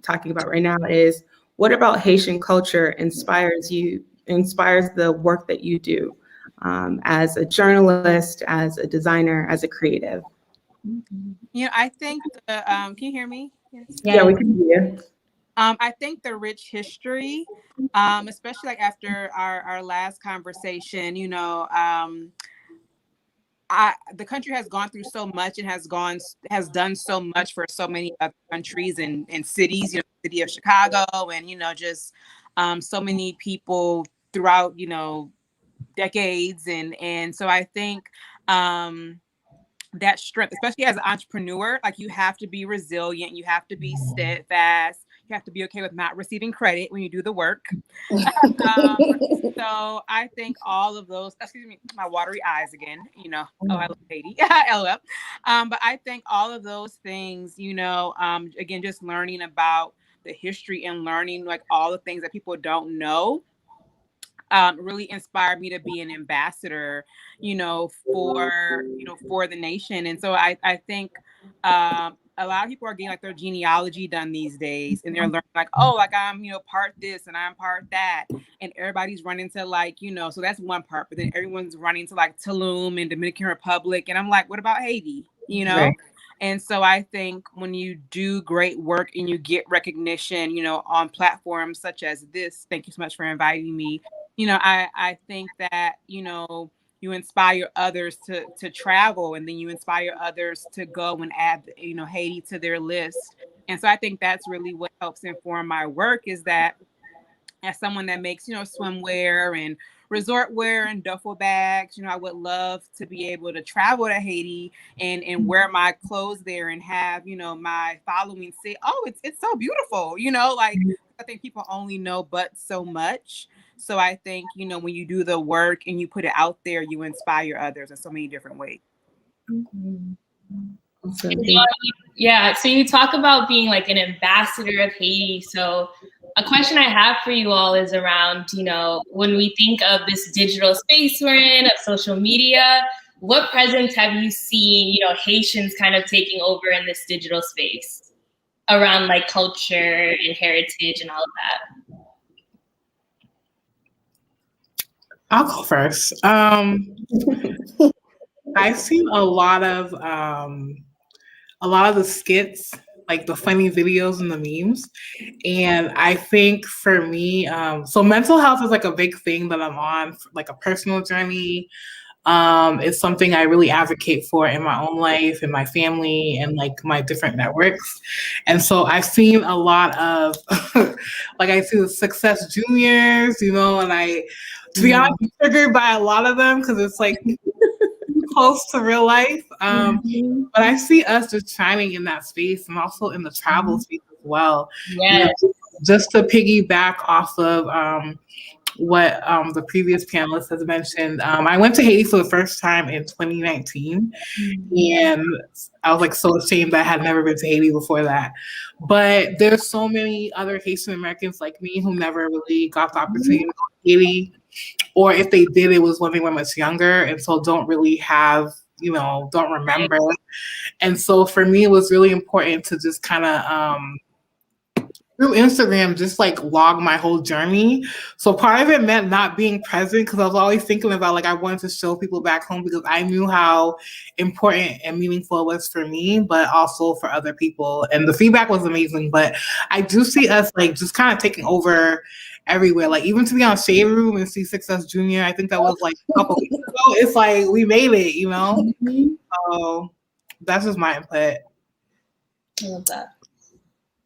talking about right now is, what about Haitian culture inspires the work that you do as a journalist, as a designer, as a creative? You know, I think can you hear me? Yes. Yeah, we can hear you. I think the rich history, especially like after our last conversation, you know, the country has gone through so much and has done so much for so many other countries and cities, you know, the city of Chicago, and, you know, just so many people throughout, you know, decades. And so I think that strength, especially as an entrepreneur, like you have to be resilient, you have to be steadfast, you have to be okay with not receiving credit when you do the work. So I think all of those, excuse me, my watery eyes again, you know, oh, I love Haiti, LOL. But I think all of those things, you know, again, just learning about the history and learning like all the things that people don't know, really inspired me to be an ambassador, you know, for the nation. And so I think a lot of people are getting like their genealogy done these days, and they're learning like, oh, like I'm, you know, part this and I'm part that, and everybody's running to like, you know, so that's one part. But then everyone's running to like Tulum and Dominican Republic, and I'm like, what about Haiti? You know. Right. And so I think when you do great work and you get recognition, you know, on platforms such as this, thank you so much for inviting me. You know, I think that, you know, you inspire others to travel, and then you inspire others to go and add, you know, Haiti to their list. And so I think that's really what helps inform my work, is that as someone that makes, swimwear and resort wear and duffel bags, I would love to be able to travel to Haiti and wear my clothes there and have, my following say, oh, it's so beautiful, like I think people only know but so much. So I think, when you do the work and you put it out there, you inspire others in so many different ways. Yeah, so you talk about being like an ambassador of Haiti. So a question I have for you all is around, when we think of this digital space we're in, of social media, what presence have you seen, Haitians kind of taking over in this digital space around like culture and heritage and all of that? I'll go first. I've seen a lot of the skits, like the funny videos and the memes. And I think for me, so mental health is like a big thing that I'm on, like a personal journey. It's something I really advocate for in my own life, in my family, and like my different networks. And so I've seen a lot of, like I see the Success Juniors, and to be honest, I'm triggered by a lot of them because it's like close to real life. But I see us just shining in that space and also in the travel space as well. Yes. Just to piggyback off of what the previous panelist has mentioned, I went to Haiti for the first time in 2019, and I was like so ashamed that I had never been to Haiti before that. But there's so many other Haitian Americans like me who never really got the opportunity to go to Haiti, or if they did, it was when they were much younger, and so don't really have, don't remember. And so for me, it was really important to just kind of through Instagram, just like log my whole journey. So part of it meant not being present because I was always thinking about like I wanted to show people back home because I knew how important and meaningful it was for me, but also for other people. And the feedback was amazing. But I do see us like just kind of taking over everywhere. Like even to be on Shade Room and see Success Junior, I think that was like a couple weeks ago. It's like we made it, So that's just my input. I love that.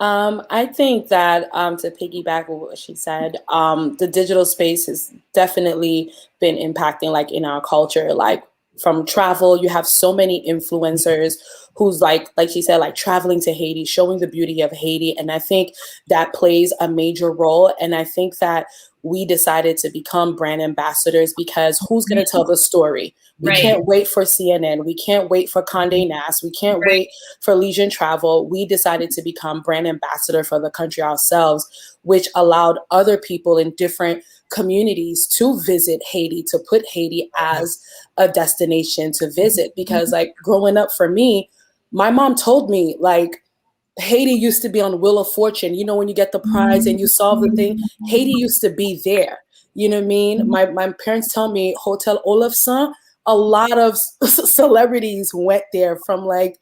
I think that to piggyback on what she said, the digital space has definitely been impacting like in our culture, like from travel. You have so many influencers who's like she said, like traveling to Haiti, showing the beauty of Haiti. And I think that plays a major role. And I think that we decided to become brand ambassadors because who's going to tell the story? We can't wait for CNN. We can't wait for Condé Nast. We can't wait for Legion Travel. We decided to become brand ambassador for the country ourselves, which allowed other people in different communities to visit Haiti, to put Haiti as a destination to visit. Because like growing up for me, my mom told me like, Haiti used to be on Wheel of Fortune. When you get the prize and you solve the thing, Haiti used to be there. You know what I mean? My parents tell me Hotel Olafson, a lot of celebrities went there from like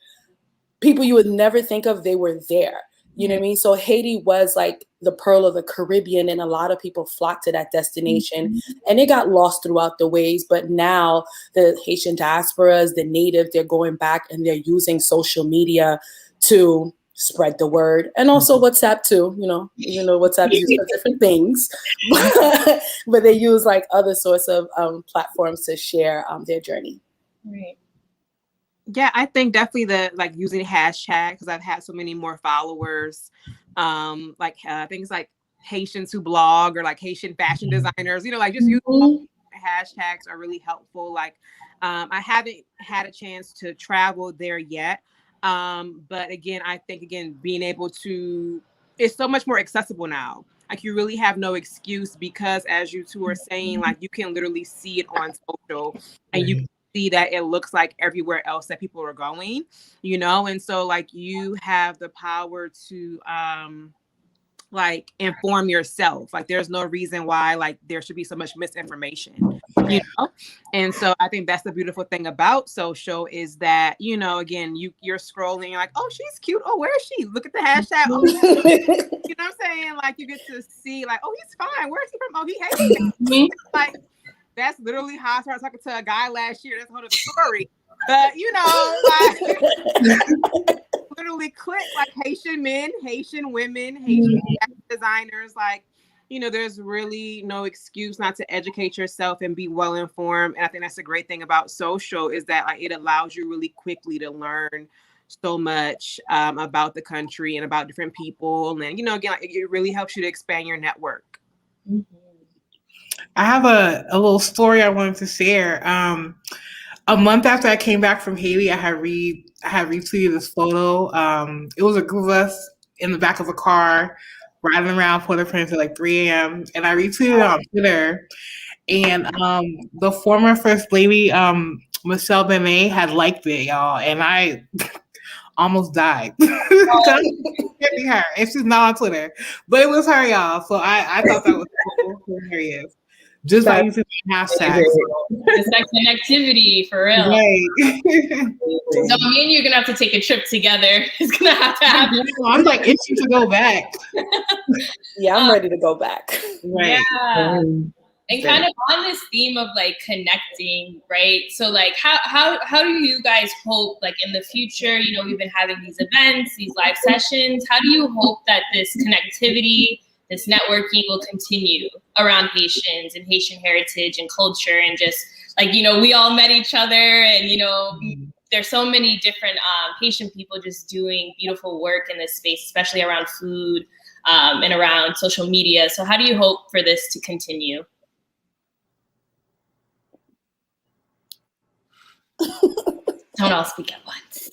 people you would never think of, they were there. You know what I mean? So Haiti was like the pearl of the Caribbean, and a lot of people flocked to that destination, and it got lost throughout the ways. But now the Haitian diasporas, the native, they're going back and they're using social media to spread the word, and also WhatsApp too, even though WhatsApp is used for different things, but they use like other sorts of platforms to share their journey. Right. Yeah, I think definitely the like using hashtag because I've had so many more followers, things like Haitians who blog or like Haitian fashion designers, like just using hashtags are really helpful. Like I haven't had a chance to travel there yet. But again, I think being able to, it's so much more accessible now. Like you really have no excuse because as you two are saying, like you can literally see it on social and you can see that it looks like everywhere else that people are going, and so like you have the power to like inform yourself. Like there's no reason why like there should be so much misinformation, and so I think that's the beautiful thing about social is that again you're scrolling, you're like, oh, she's cute, oh, where is she, look at the hashtag, oh, you know what I'm saying, like you get to see like, oh, he's fine, where is he from, oh, he hates me. Like that's literally how I started talking to a guy last year. That's a whole other story, but like literally click like Haitian men, Haitian women, Haitian designers, like there's really no excuse not to educate yourself and be well informed. And I think that's a great thing about social is that it allows you really quickly to learn so much about the country and about different people. And, again, it really helps you to expand your network. I have a little story I wanted to share. A month after I came back from Haiti, I had retweeted this photo. It was a group of us in the back of a car riding around Port-au-Prince at like 3 a.m. And I retweeted it on Twitter. And the former First Lady, Michelle Benet, had liked it, y'all. And I almost died. It be her. And she's not on Twitter. But it was her, y'all. So I thought that was so hilarious. Just by using the hashtag. It's like connectivity for real. Right. So me and you're gonna have to take a trip together. It's gonna have to happen. I'm like itching to go back. Yeah, I'm ready to go back. Right. Yeah. And kind of on this theme of like connecting, right? So like how do you guys hope like in the future, we've been having these events, these live sessions, how do you hope that this connectivity, this networking will continue around Haitians and Haitian heritage and culture and just like, we all met each other and, there's so many different Haitian people just doing beautiful work in this space, especially around food and around social media. So how do you hope for this to continue? Don't all speak at once.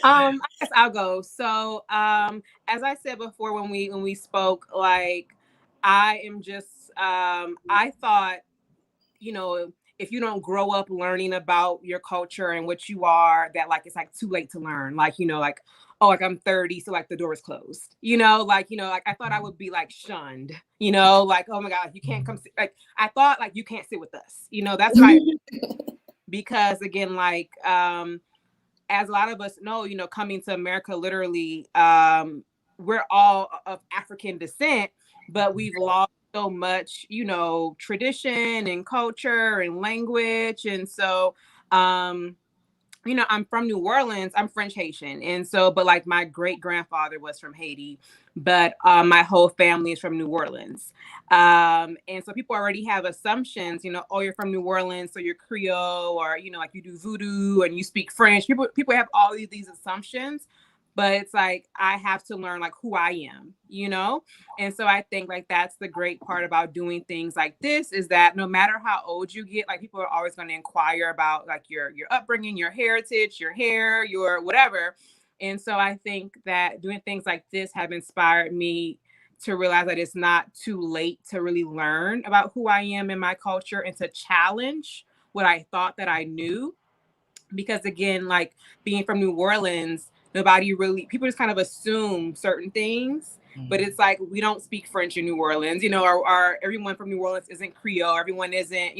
I guess I'll go. So, as I said before, when we spoke, like I am just, I thought, if you don't grow up learning about your culture and what you are, that like it's like too late to learn. Like oh, like I'm 30, so like the door is closed. Like I thought I would be like shunned. Like oh my God, you can't come. Like I thought like you can't sit with us. That's why. Because again, like as a lot of us know, coming to America, literally, we're all of African descent, but we've lost so much, tradition and culture and language. And so, I'm from New Orleans. I'm French Haitian. And so, but like my great grandfather was from Haiti, but my whole family is from New Orleans. And so people already have assumptions, oh, you're from New Orleans, so you're Creole, or, like you do voodoo and you speak French. People have all these assumptions, but it's like, I have to learn like who I am, And so I think like that's the great part about doing things like this is that no matter how old you get, like people are always going to inquire about like your upbringing, your heritage, your hair, your whatever. And so I think that doing things like this have inspired me to realize that it's not too late to really learn about who I am and my culture and to challenge what I thought that I knew. Because again, like being from New Orleans, people just kind of assume certain things, but it's like, we don't speak French in New Orleans, or everyone from New Orleans isn't Creole. Everyone isn't,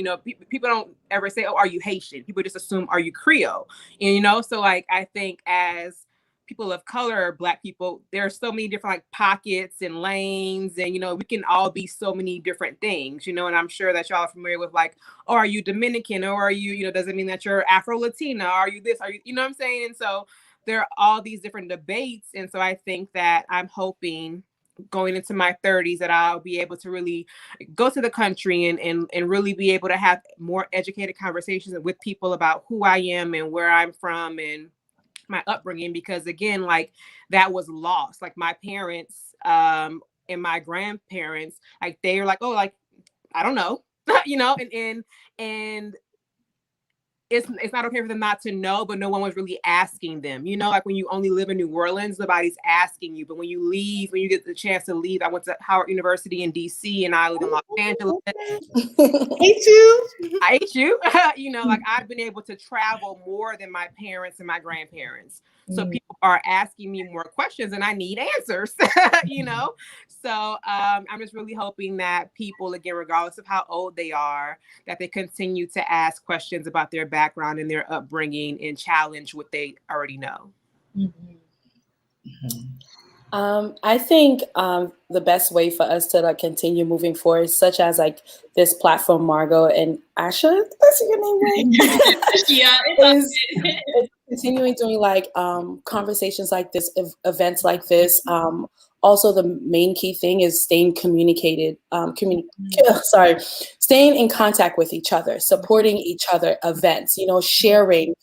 people don't ever say, oh, are you Haitian? People just assume, are you Creole? And, so like, I think as people of color, Black people, there are so many different like pockets and lanes and, we can all be so many different things, and I'm sure that y'all are familiar with like, oh, are you Dominican? Or are you, does it mean that you're Afro-Latina? Are you this? Are you, you know what I'm saying? And so there are all these different debates. And so I think that I'm hoping going into my 30s that I'll be able to really go to the country and really be able to have more educated conversations with people about who I am and where I'm from and my upbringing, because again, like that was lost. Like my parents and my grandparents, like they were like, oh, like, I don't know, and it's not okay for them not to know, but no one was really asking them, like when you only live in New Orleans, nobody's asking you. But when you leave, when you get the chance to leave, I went to Howard University in DC and I live in Los Angeles. I hate you. Like I've been able to travel more than my parents and my grandparents. So people are asking me more questions and I need answers, So I'm just really hoping that people, again, regardless of how old they are, that they continue to ask questions about their background and their upbringing and challenge what they already know. I think the best way for us to like continue moving forward, such as like this platform, Margot and Asha, that's your name, right? Yeah, is continuing doing like conversations like this, events like this, also the main key thing is staying communicated, staying in contact with each other, supporting each other events, sharing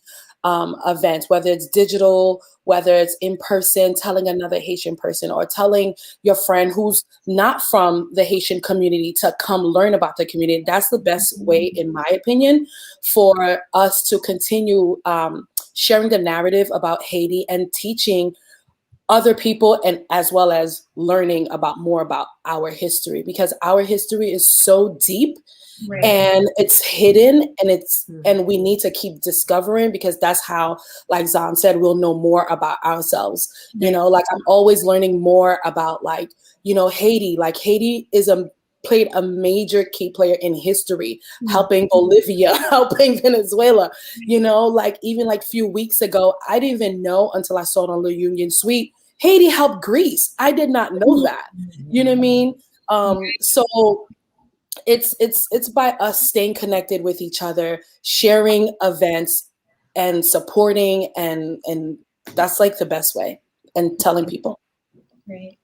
events, whether it's digital, whether it's in person, telling another Haitian person or telling your friend who's not from the Haitian community to come learn about the community. That's the best way, in my opinion, for us to continue sharing the narrative about Haiti and teaching other people, and as well as learning more about our history, because our history is so deep. Right. And it's hidden, and we need to keep discovering, because that's how, like Zan said, we'll know more about ourselves. Right. Like I'm always learning more about Haiti. Like Haiti played a major key player in history, helping Bolivia, helping Venezuela. Like even like few weeks ago, I didn't even know until I saw it on the Union Suite. Haiti helped Greece. I did not know that. You know what I mean? So it's by us staying connected with each other, sharing events and supporting, and that's like the best way, and telling people. Right.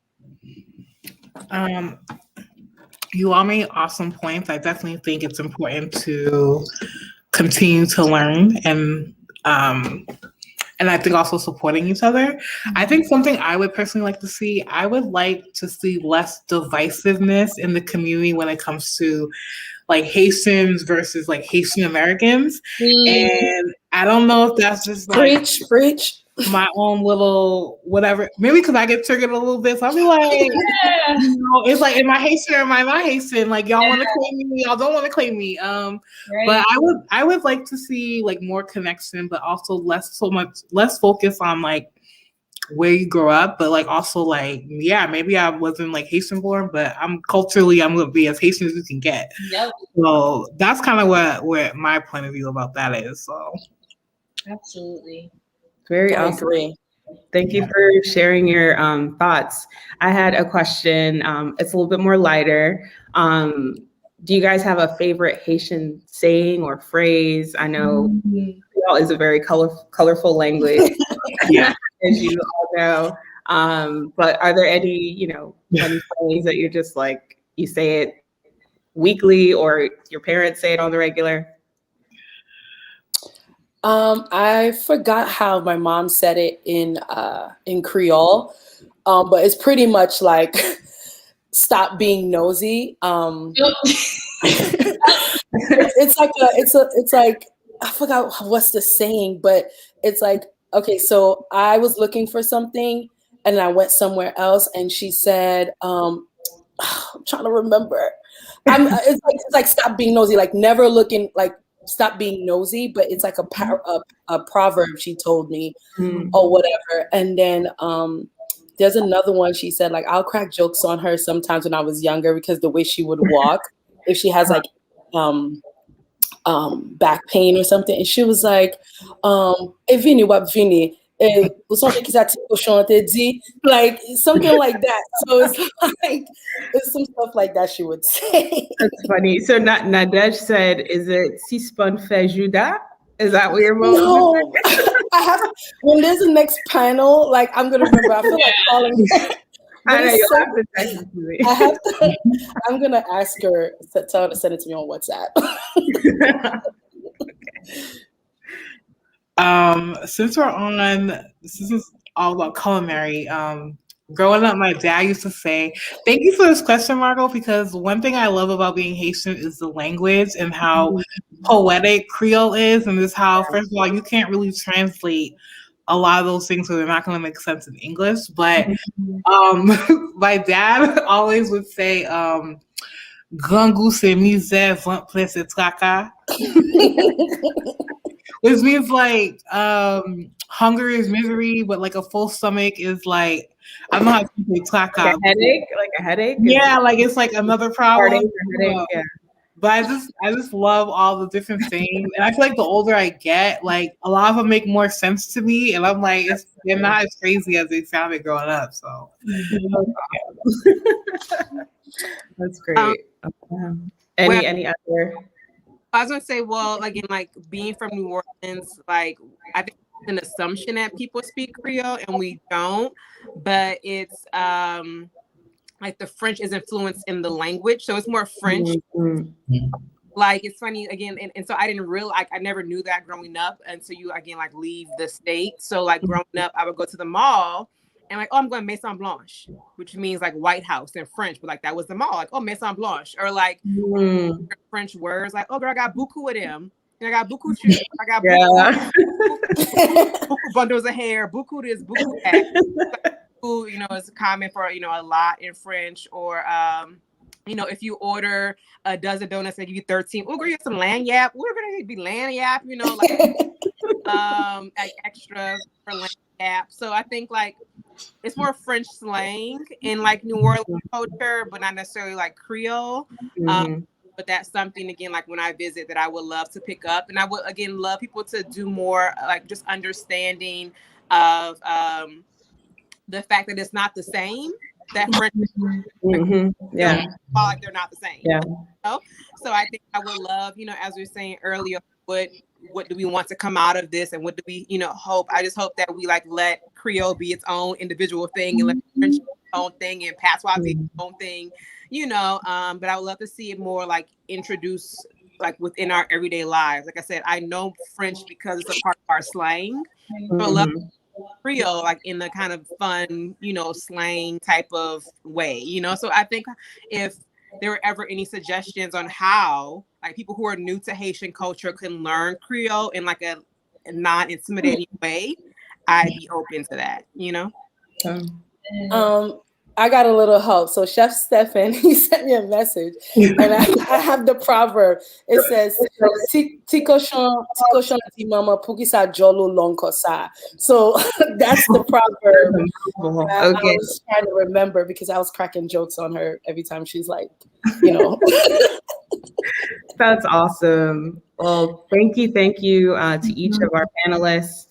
You all made awesome points. I definitely think it's important to continue to learn, and I think also supporting each other. I think something I would personally like to see, I would like to see less divisiveness in the community when it comes to like Haitians versus like Haitian Americans. And I don't know if that's just like preach my own little whatever. Maybe because I get triggered a little bit. So I'll be like, it's like, am I Haitian or am I not Haitian? Like y'all want to claim me, y'all don't want to claim me. But I would like to see like more connection, but also less focus on like where you grow up, but like also like, yeah, maybe I wasn't like Haitian born, but I'm gonna be as Haitian as you can get. Yep. So that's kind of what my point of view about that is. So absolutely. Very awesome. Agree. Thank you for sharing your thoughts. I had a question. It's a little bit more lighter. Do you guys have a favorite Haitian saying or phrase? I know Creole is a very colorful language. Yeah, as you all know. But are there any, funny sayings that you're just like, you say it weekly or your parents say it on the regular? I forgot how my mom said it in Creole, but it's pretty much like, stop being nosy. It's like I forgot what's the saying, but it's like, okay, so I was looking for something and I went somewhere else, and she said, I'm trying to remember. It's like stop being nosy, like never looking, like stop being nosy, but it's like a proverb she told me or whatever. And then there's another one she said, like, I'll crack jokes on her sometimes when I was younger, because the way she would walk, if she has like back pain or something, and she was like, Vini, what Vini? Like something like that. So it's like it's some stuff like that she would say. That's funny. So Nadej said, is it Sispon Fejuda? Is that what you're about? No. I have, when there's a next panel, like I'm gonna remember. I feel like calling her. I know you'll have to text it to me. I'm gonna ask her to tell her to send it to me on WhatsApp. Since we're on, this is all about culinary. Growing up, my dad used to say, thank you for this question, Margot, because one thing I love about being Haitian is the language and how poetic Creole is, and this how, first of all, you can't really translate a lot of those things, so they're not going to make sense in English. But my dad always would say, "Gangu se misère, vent place et tracas," which means like hunger is misery, but like a full stomach is like, I don't know how to say tracas. Like a headache. Yeah, like it's like another problem. Headache, yeah. But I just love all the different things, and I feel like the older I get, like a lot of them make more sense to me, and I'm like, they're not as crazy as they sounded growing up. So that's great. Any other? I was gonna say, well, again, like being from New Orleans, like I think an assumption that people speak Creole and we don't, but it's like the French is influenced in the language, so it's more French. Like it's funny again, and so I didn't realize, I never knew that growing up until you again like leave the state. So like growing up, I would go to the mall and like, oh, I'm going Maison Blanche, which means like White House in French, but like that was the mall, like, oh, Maison Blanche, or like French words, like, oh girl, I got beaucoup of them. And I got beaucoup shoes. I got beaucoup bundles of hair. Beaucoup this, beaucoup that. Beaucoup, you know, is common for, you know, a lot in French. Or, you know, if you order a dozen donuts, they give you 13. Oh, girl, you have some lanyap. We're gonna be lanyap, you know, like extra for lanyap. So I think like it's more French slang in like New Orleans culture, but not necessarily like Creole. But that's something again, like when I visit, that I would love to pick up, and I would again love people to do more, like just understanding of the fact that it's not the same. That French, yeah, like they're not the same. Yeah. You know? So I think I would love, you know, as we were saying earlier, what do we want to come out of this, and what do we, you know, hope? I just hope that we like let Creole be its own individual thing, and let French be its own thing, and patois be its own thing, you know. But I would love to see it more like introduced like within our everyday lives. Like I said, I know French because it's a part of our slang. So I love Creole like in the kind of fun, you know, slang type of way, you know. So I think if there were ever any suggestions on how like people who are new to Haitian culture can learn Creole in like a non-intimidating way, I'd be open to that, you know. I got a little help. So Chef Stefan, he sent me a message, and I have the proverb. It says, "Tikoshon di mama pukisa jolo lonkosa." So that's the proverb. I was trying to remember because I was cracking jokes on her every time she's like, you know. That's awesome. Well, thank you to each of our panelists,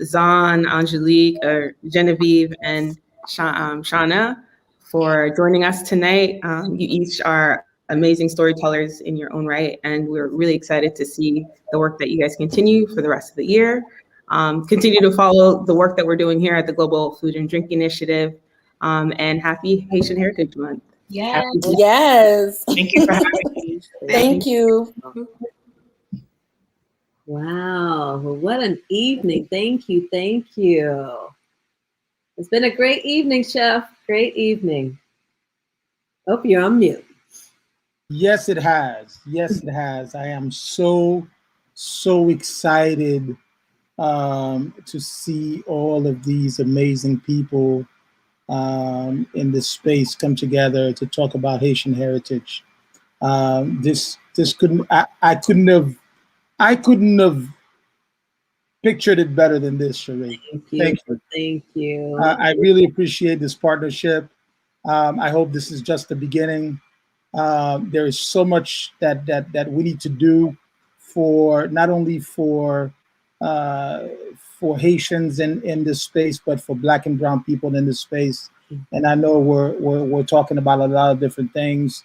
Zahn, Angelique, Genevieve, and Shauna, for joining us tonight. You each are amazing storytellers in your own right, and we're really excited to see the work that you guys continue for the rest of the year. Continue to follow the work that we're doing here at the Global Food and Drink Initiative, and happy Haitian Heritage Month. Yes. Yes. Thank you for having me. Thank you. Wow, well, what an evening. Thank you. It's been a great evening, Chef. Great evening. Hope you're on mute. Yes, it has. Yes, it has. I am so excited to see all of these amazing people in this space come together to talk about Haitian heritage. This couldn't I couldn't have pictured it better than this, Cherie. Thank you. Thank you. I really appreciate this partnership. I hope this is just the beginning. There is so much that we need to do for not only for Haitians in this space, but for Black and Brown people in this space. And I know we're talking about a lot of different things,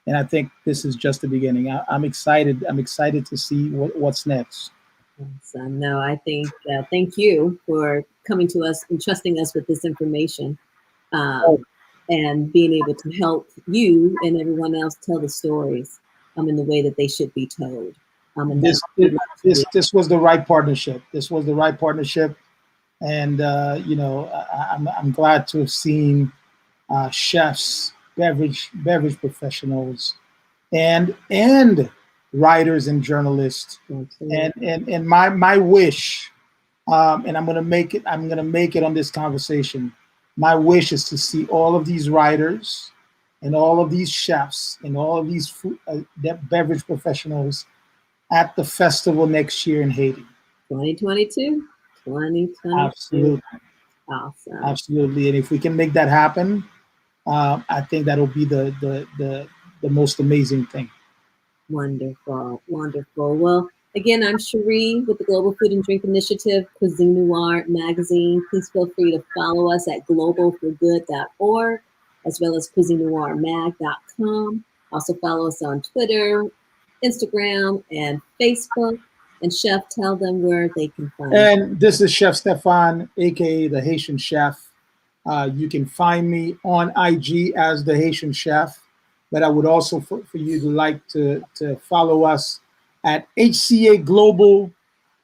and I think this is just the beginning. I'm excited. I'm excited to see what's next. Awesome. No, I think thank you for coming to us and trusting us with this information, and being able to help you and everyone else tell the stories in the way that they should be told. And this was the right partnership. This was the right partnership, and you know, I'm glad to have seen chefs, beverage professionals, and writers and journalists. And my wish, and I'm gonna make it on this conversation. My wish is to see all of these writers and all of these chefs and all of these food, beverage professionals at the festival next year in Haiti. 2022. Absolutely. Awesome. Absolutely. And if we can make that happen, I think that'll be the most amazing thing. Wonderful. Well, again, I'm Cherie with the Global Food and Drink Initiative, Cuisine Noir magazine. Please feel free to follow us at globalforgood.org, as well as cuisinenoirmag.com. Also follow us on Twitter, Instagram, and Facebook. And Chef, tell them where they can find you. And this is Chef Stefan, aka the Haitian Chef. You can find me on IG as the Haitian Chef, but I would also for you to like to follow us at HCA Global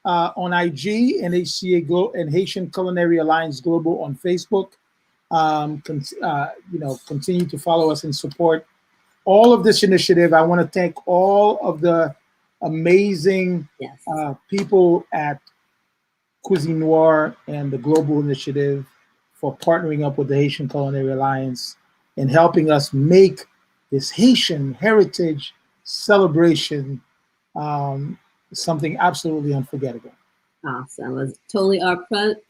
on IG and HCA and Haitian Culinary Alliance Global on Facebook. Continue to follow us and support all of this initiative. I want to thank all of the amazing people at Cuisine Noire and the Global Initiative for partnering up with the Haitian Culinary Alliance and helping us make this Haitian heritage celebration something absolutely unforgettable. Awesome. It was totally our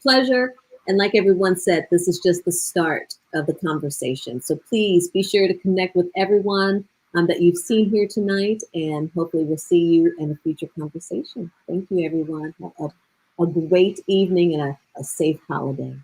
pleasure. And like everyone said, this is just the start of the conversation. So please be sure to connect with everyone that you've seen here tonight, and hopefully we'll see you in a future conversation. Thank you, everyone. Have a great evening and a safe holiday.